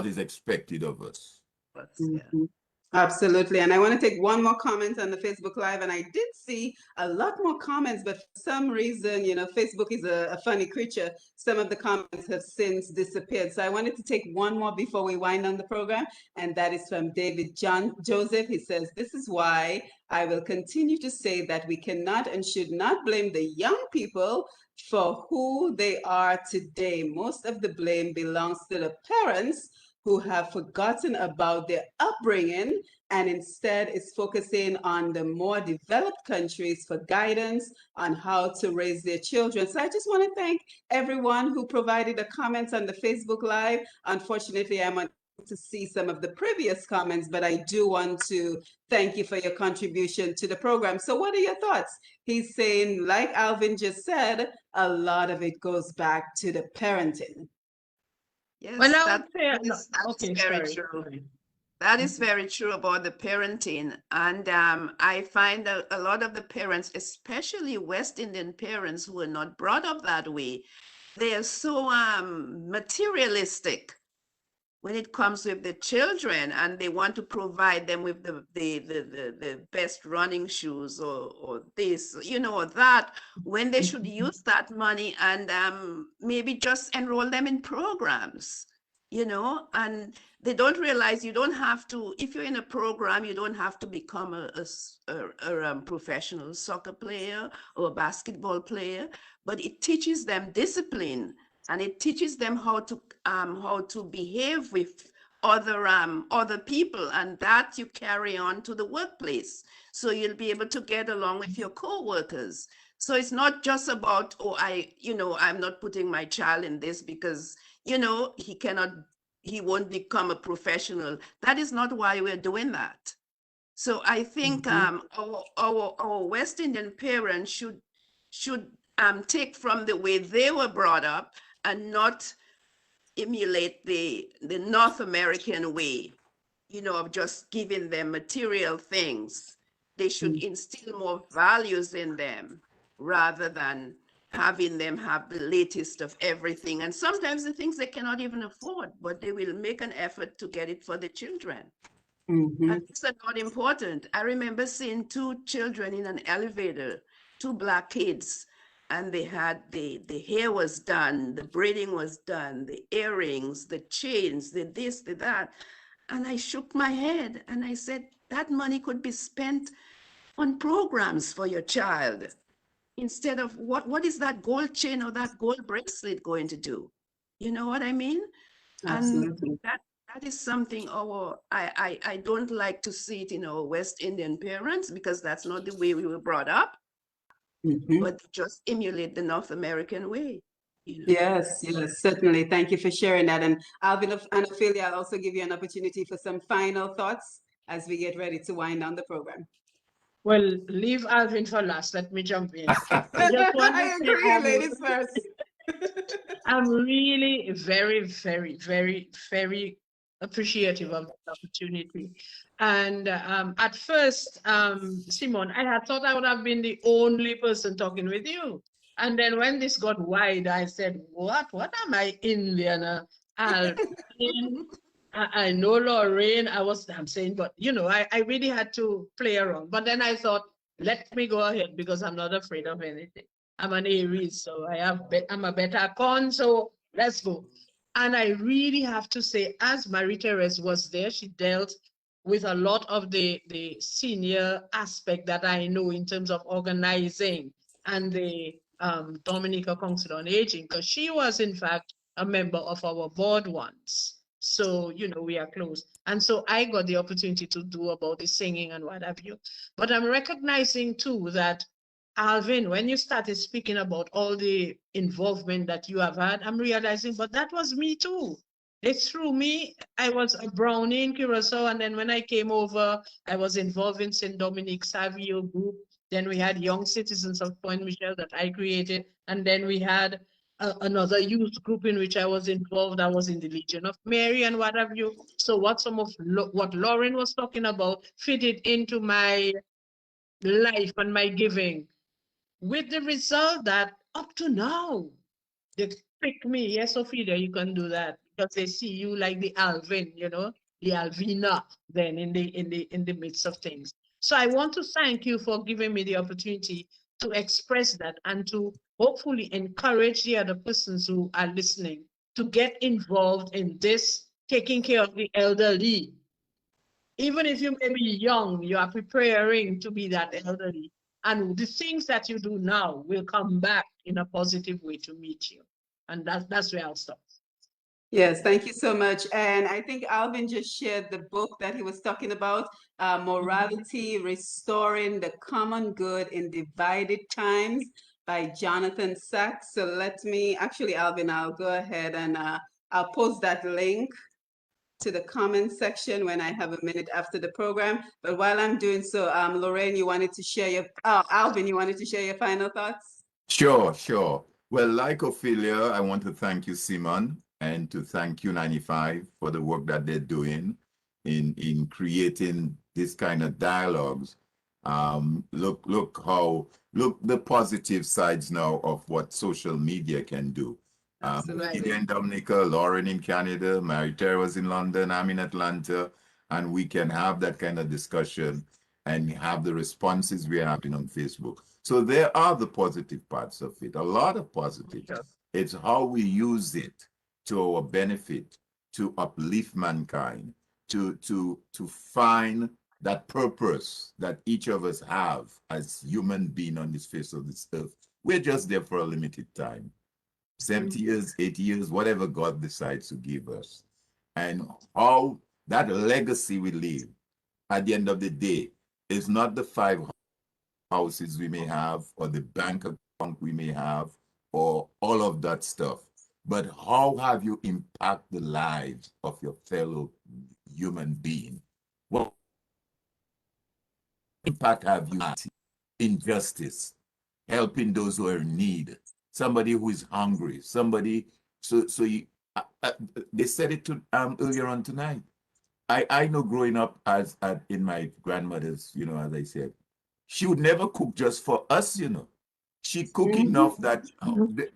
is expected of us. Yeah. Mm-hmm. Absolutely. And I want to take one more comment on the Facebook Live. And I did see a lot more comments, but for some reason, you know, Facebook is a funny creature. Some of the comments have since disappeared. So I wanted to take one more before we wind down the program. And that is from David John Joseph. He says, "This is why I will continue to say that we cannot and should not blame the young people for who they are today. Most of the blame belongs to the parents who have forgotten about their upbringing and instead is focusing on the more developed countries for guidance on how to raise their children." So I just want to thank everyone who provided the comments on the Facebook Live. Unfortunately, I'm unable to see some of the previous comments, but I do want to thank you for your contribution to the program. So what are your thoughts? He's saying, like Alvin just said, a lot of it goes back to the parenting. Yes, Well, I that would say, is okay, very sorry. true. That is very true about the parenting. And I find that a lot of the parents, especially West Indian parents who are not brought up that way, they are so materialistic when it comes with the children, and they want to provide them with the best running shoes or this, you know, or that, when they should use that money and maybe just enroll them in programs, you know, and they don't realize you don't have to, if you're in a program, you don't have to become a professional soccer player or a basketball player, but it teaches them discipline, and it teaches them how to behave with other people, and that you carry on to the workplace. So you'll be able to get along with your co-workers. So it's not just about, oh, I'm not putting my child in this because, you know, he won't become a professional. That is not why we're doing that. So I think our West Indian parents should take from the way they were brought up and not emulate the North American way, you know, of just giving them material things. They should instill more values in them rather than having them have the latest of everything. And sometimes the things they cannot even afford, but they will make an effort to get it for the children. And these are not important. I remember seeing two children in an elevator, two Black kids, and they had the hair was done, the braiding was done, the earrings, the chains, the this, the that. And I shook my head and I said, that money could be spent on programs for your child instead of what is that gold chain or that gold bracelet going to do? You know what I mean? Absolutely. And that is something I don't like to see it in our West Indian parents, because that's not the way we were brought up, but just emulate the North American way. You know? Yes, yes, certainly. Thank you for sharing that. And Alvin and Ophelia, I'll also give you an opportunity for some final thoughts as we get ready to wind down the program. Well, leave Alvin for last. Let me jump in. I just want to I say agree, ladies first. I'm really very, very, very, very appreciative of the opportunity. And at first, Simone, I had thought I would have been the only person talking with you. And then when this got wide, I said, what am I, Indian? Alvin, I know Lorraine, I'm saying, but you know, I really had to play around. But then I thought, let me go ahead because I'm not afraid of anything. I'm an Aries, so I'm a beta con, so let's go. And I really have to say, as Marie-Therese was there, she dealt with a lot of the senior aspect that I know in terms of organizing and the Dominica Council on Aging, because she was in fact a member of our board once. So, you know, we are close. And so I got the opportunity to do about the singing and what have you. But I'm recognizing too that, Alvin, when you started speaking about all the involvement that you have had, I'm realizing, but that was me too. It's through me. I was a brownie in Curacao, and then when I came over, I was involved in St. Dominic Savio group. Then we had Young Citizens of Point Michel that I created, and then we had another youth group in which I was involved. I was in the Legion of Mary and what have you. So what some of what Lauren was talking about fitted into my life and my giving, with the result that up to now, they pick me. Yes, Ophelia, you can do that because they see you like the Alvin, the Alvina then in the midst of things. So I want to thank you for giving me the opportunity to express that and to hopefully encourage the other persons who are listening to get involved in this taking care of the elderly. Even if you may be young, you are preparing to be that elderly. And the things that you do now will come back in a positive way to meet you. And that's where I'll stop. Yes, thank you so much. And I think Alvin just shared the book that he was talking about, Morality, Restoring the Common Good in Divided Times by Jonathan Sachs. So let me, actually, Alvin, I'll go ahead and I'll post that link to the comment section when I have a minute after the program. But while I'm doing so, Lorraine, you wanted to share your, Alvin, you wanted to share your final thoughts? Sure, sure. Well, like Ophelia, I want to thank you, Simone, and to thank U95 for the work that they're doing in creating this kind of dialogues. Look the positive sides now of what social media can do. Absolutely. In Dominica, Lauren in Canada, Marie-Therese in London, I'm in Atlanta, and we can have that kind of discussion and have the responses we're having on Facebook. So there are the positive parts of it, a lot of positives. Sure. It's how we use it to our benefit, to uplift mankind, to find that purpose that each of us have as human being on this face of this earth. We're just there for a limited time. 70 years, 80 years, whatever God decides to give us. And how that legacy we leave at the end of the day is not the 5 houses we may have or the bank account we may have or all of that stuff, but how have you impact the lives of your fellow human being? What impact have you had in justice, helping those who are in need, somebody who is hungry, somebody, so you, they said it to, earlier on tonight. I know growing up as in my grandmother's, as I said, she would never cook just for us, She cook enough that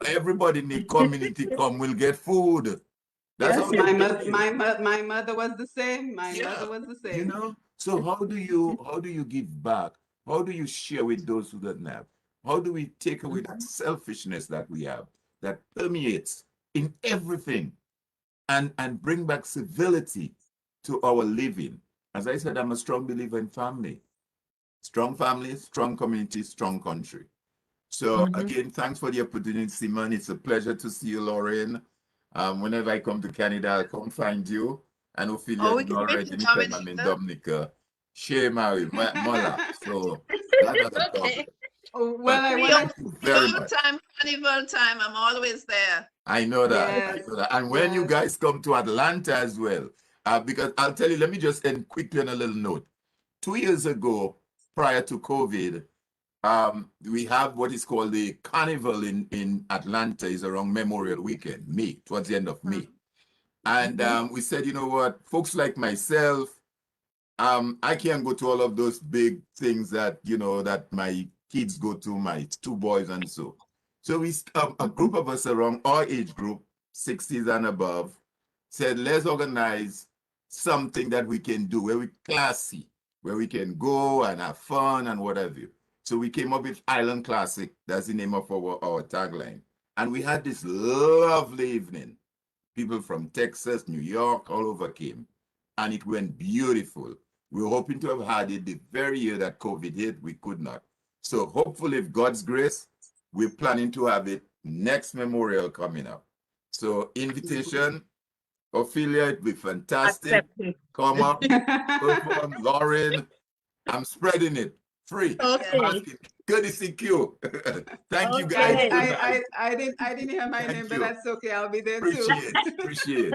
everybody in the community will get food. That's Yes, how my they mother, did it. my mother was the same. My Yeah, mother was the same. So how do you give back? How do you share with those who don't have? How do we take away that selfishness that we have that permeates in everything and bring back civility to our living? As I said, I'm a strong believer in family. Strong family, strong community, strong country. So again, thanks for the opportunity, Simone. It's a pleasure to see you, Lorraine. Whenever I come to Canada, I'll come find you. And Ophelia, Oh, we you know can meet already, in anytime I'm in Dominica. Dominica, share Mary, Mola. So that's not a problem. Oh, But well, I want thank to, you very much. Carnival time, I'm always there. I know that. yes, I know that. And when you yes. guys come to Atlanta as well, because I'll tell you, let me just end quickly on a little note. 2 years ago, prior to COVID, we have what is called the carnival in Atlanta. Is around Memorial Weekend, May, towards the end of May. And we said, you know what, folks like myself, I can't go to all of those big things that, that my kids go to, my 2 boys and so. So we, a group of us around our age group, 60s and above, said, let's organize something that we can do where we classy, where we can go and have fun and whatever. So we came up with Island Classic. That's the name of our tagline. And we had this lovely evening. People from Texas, New York, all over came. And it went beautiful. We were hoping to have had it the very year that COVID hit. We could not. So hopefully, with God's grace, we're planning to have it next Memorial coming up. So invitation, Ophelia, it'd be fantastic. Accepted. Come up, perform, Lauren. I'm spreading it free. Okay. Good to see you. Thank you Okay. guys. Good night. I didn't hear my Thank name, but you. that's okay. I'll be there too. Appreciate.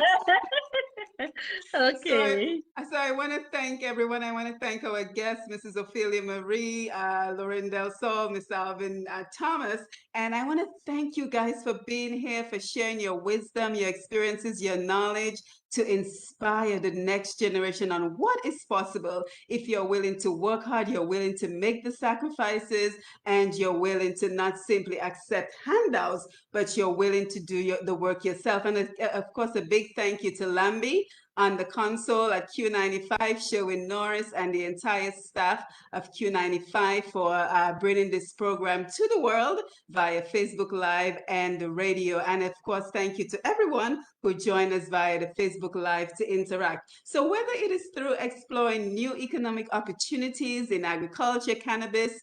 Okay. So I want to thank everyone. I want to thank our guests, Mrs. Ophelia Marie, Lorraine Delsol, Miss Alvin Thomas. And I want to thank you guys for being here, for sharing your wisdom, your experiences, your knowledge to inspire the next generation on what is possible if you're willing to work hard, you're willing to make the sacrifices, and you're willing to not simply accept handouts, but you're willing to do the work yourself. And of course, a big thank you to Lambi on the console at Q95, Sherwin Norris, and the entire staff of Q95 for bringing this program to the world via Facebook Live and the radio. And of course, thank you to everyone who joined us via the Facebook Live to interact. So whether it is through exploring new economic opportunities in agriculture, cannabis,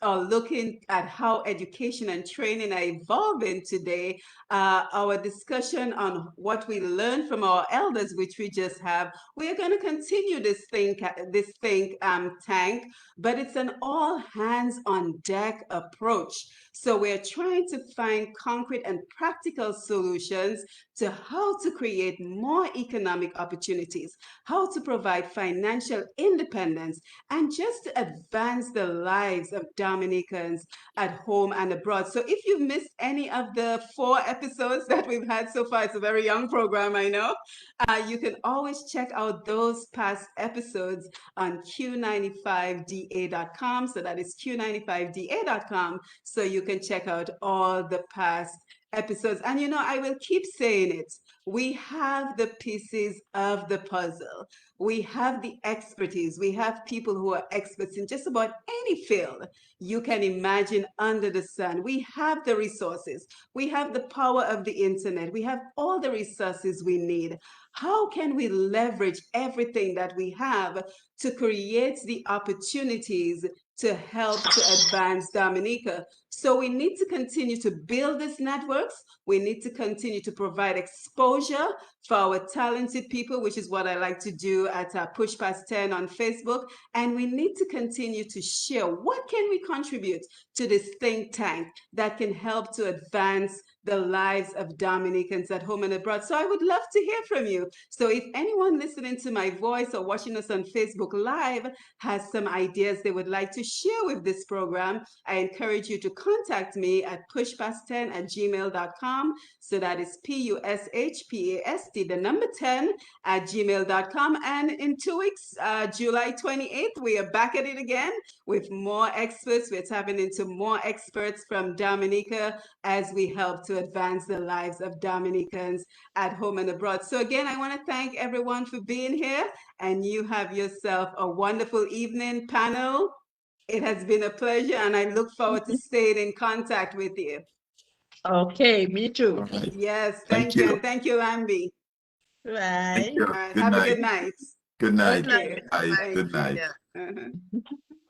or looking at how education and training are evolving today, our discussion on what we learned from our elders, which we just have, we are going to continue this think tank, but it's an all hands on deck approach. So we're trying to find concrete and practical solutions to how to create more economic opportunities, how to provide financial independence, and just to advance the lives of Dominicans at home and abroad. So if you missed any of the 4 episodes that we've had so far, it's a very young program, I know, you can always check out those past episodes on q95da.com. So that is q95da.com. So you can check out all the past episodes. And I will keep saying it. We have the pieces of the puzzle. We have the expertise. We have people who are experts in just about any field you can imagine under the sun. We have the resources. We have the power of the internet. We have all the resources we need. How can we leverage everything that we have to create the opportunities to help to advance Dominica? So we need to continue to build these networks. We need to continue to provide exposure for our talented people, which is what I like to do at Push Past 10 on Facebook. And we need to continue to share what can we contribute to this think tank that can help to advance the lives of Dominicans at home and abroad. So I would love to hear from you. So if anyone listening to my voice or watching us on Facebook Live has some ideas they would like to share with this program, I encourage you to contact me at pushpast10@gmail.com. So that is PUSHPAST, the number 10 at gmail.com. And in 2 weeks, July 28th, we are back at it again with more experts. We're tapping into more experts from Dominica as we help to advance the lives of Dominicans at home and abroad. So again, I want to thank everyone for being here, and you have yourself a wonderful evening, panel. It has been a pleasure, and I look forward to staying in contact with you. Okay, me too. All right. Yes, Thank thank you. you. And thank you, Lambi. Bye. Thank you. All right, Good have a night. good night. Good night. Thank you. Bye. Thank Good you. night. Uh-huh.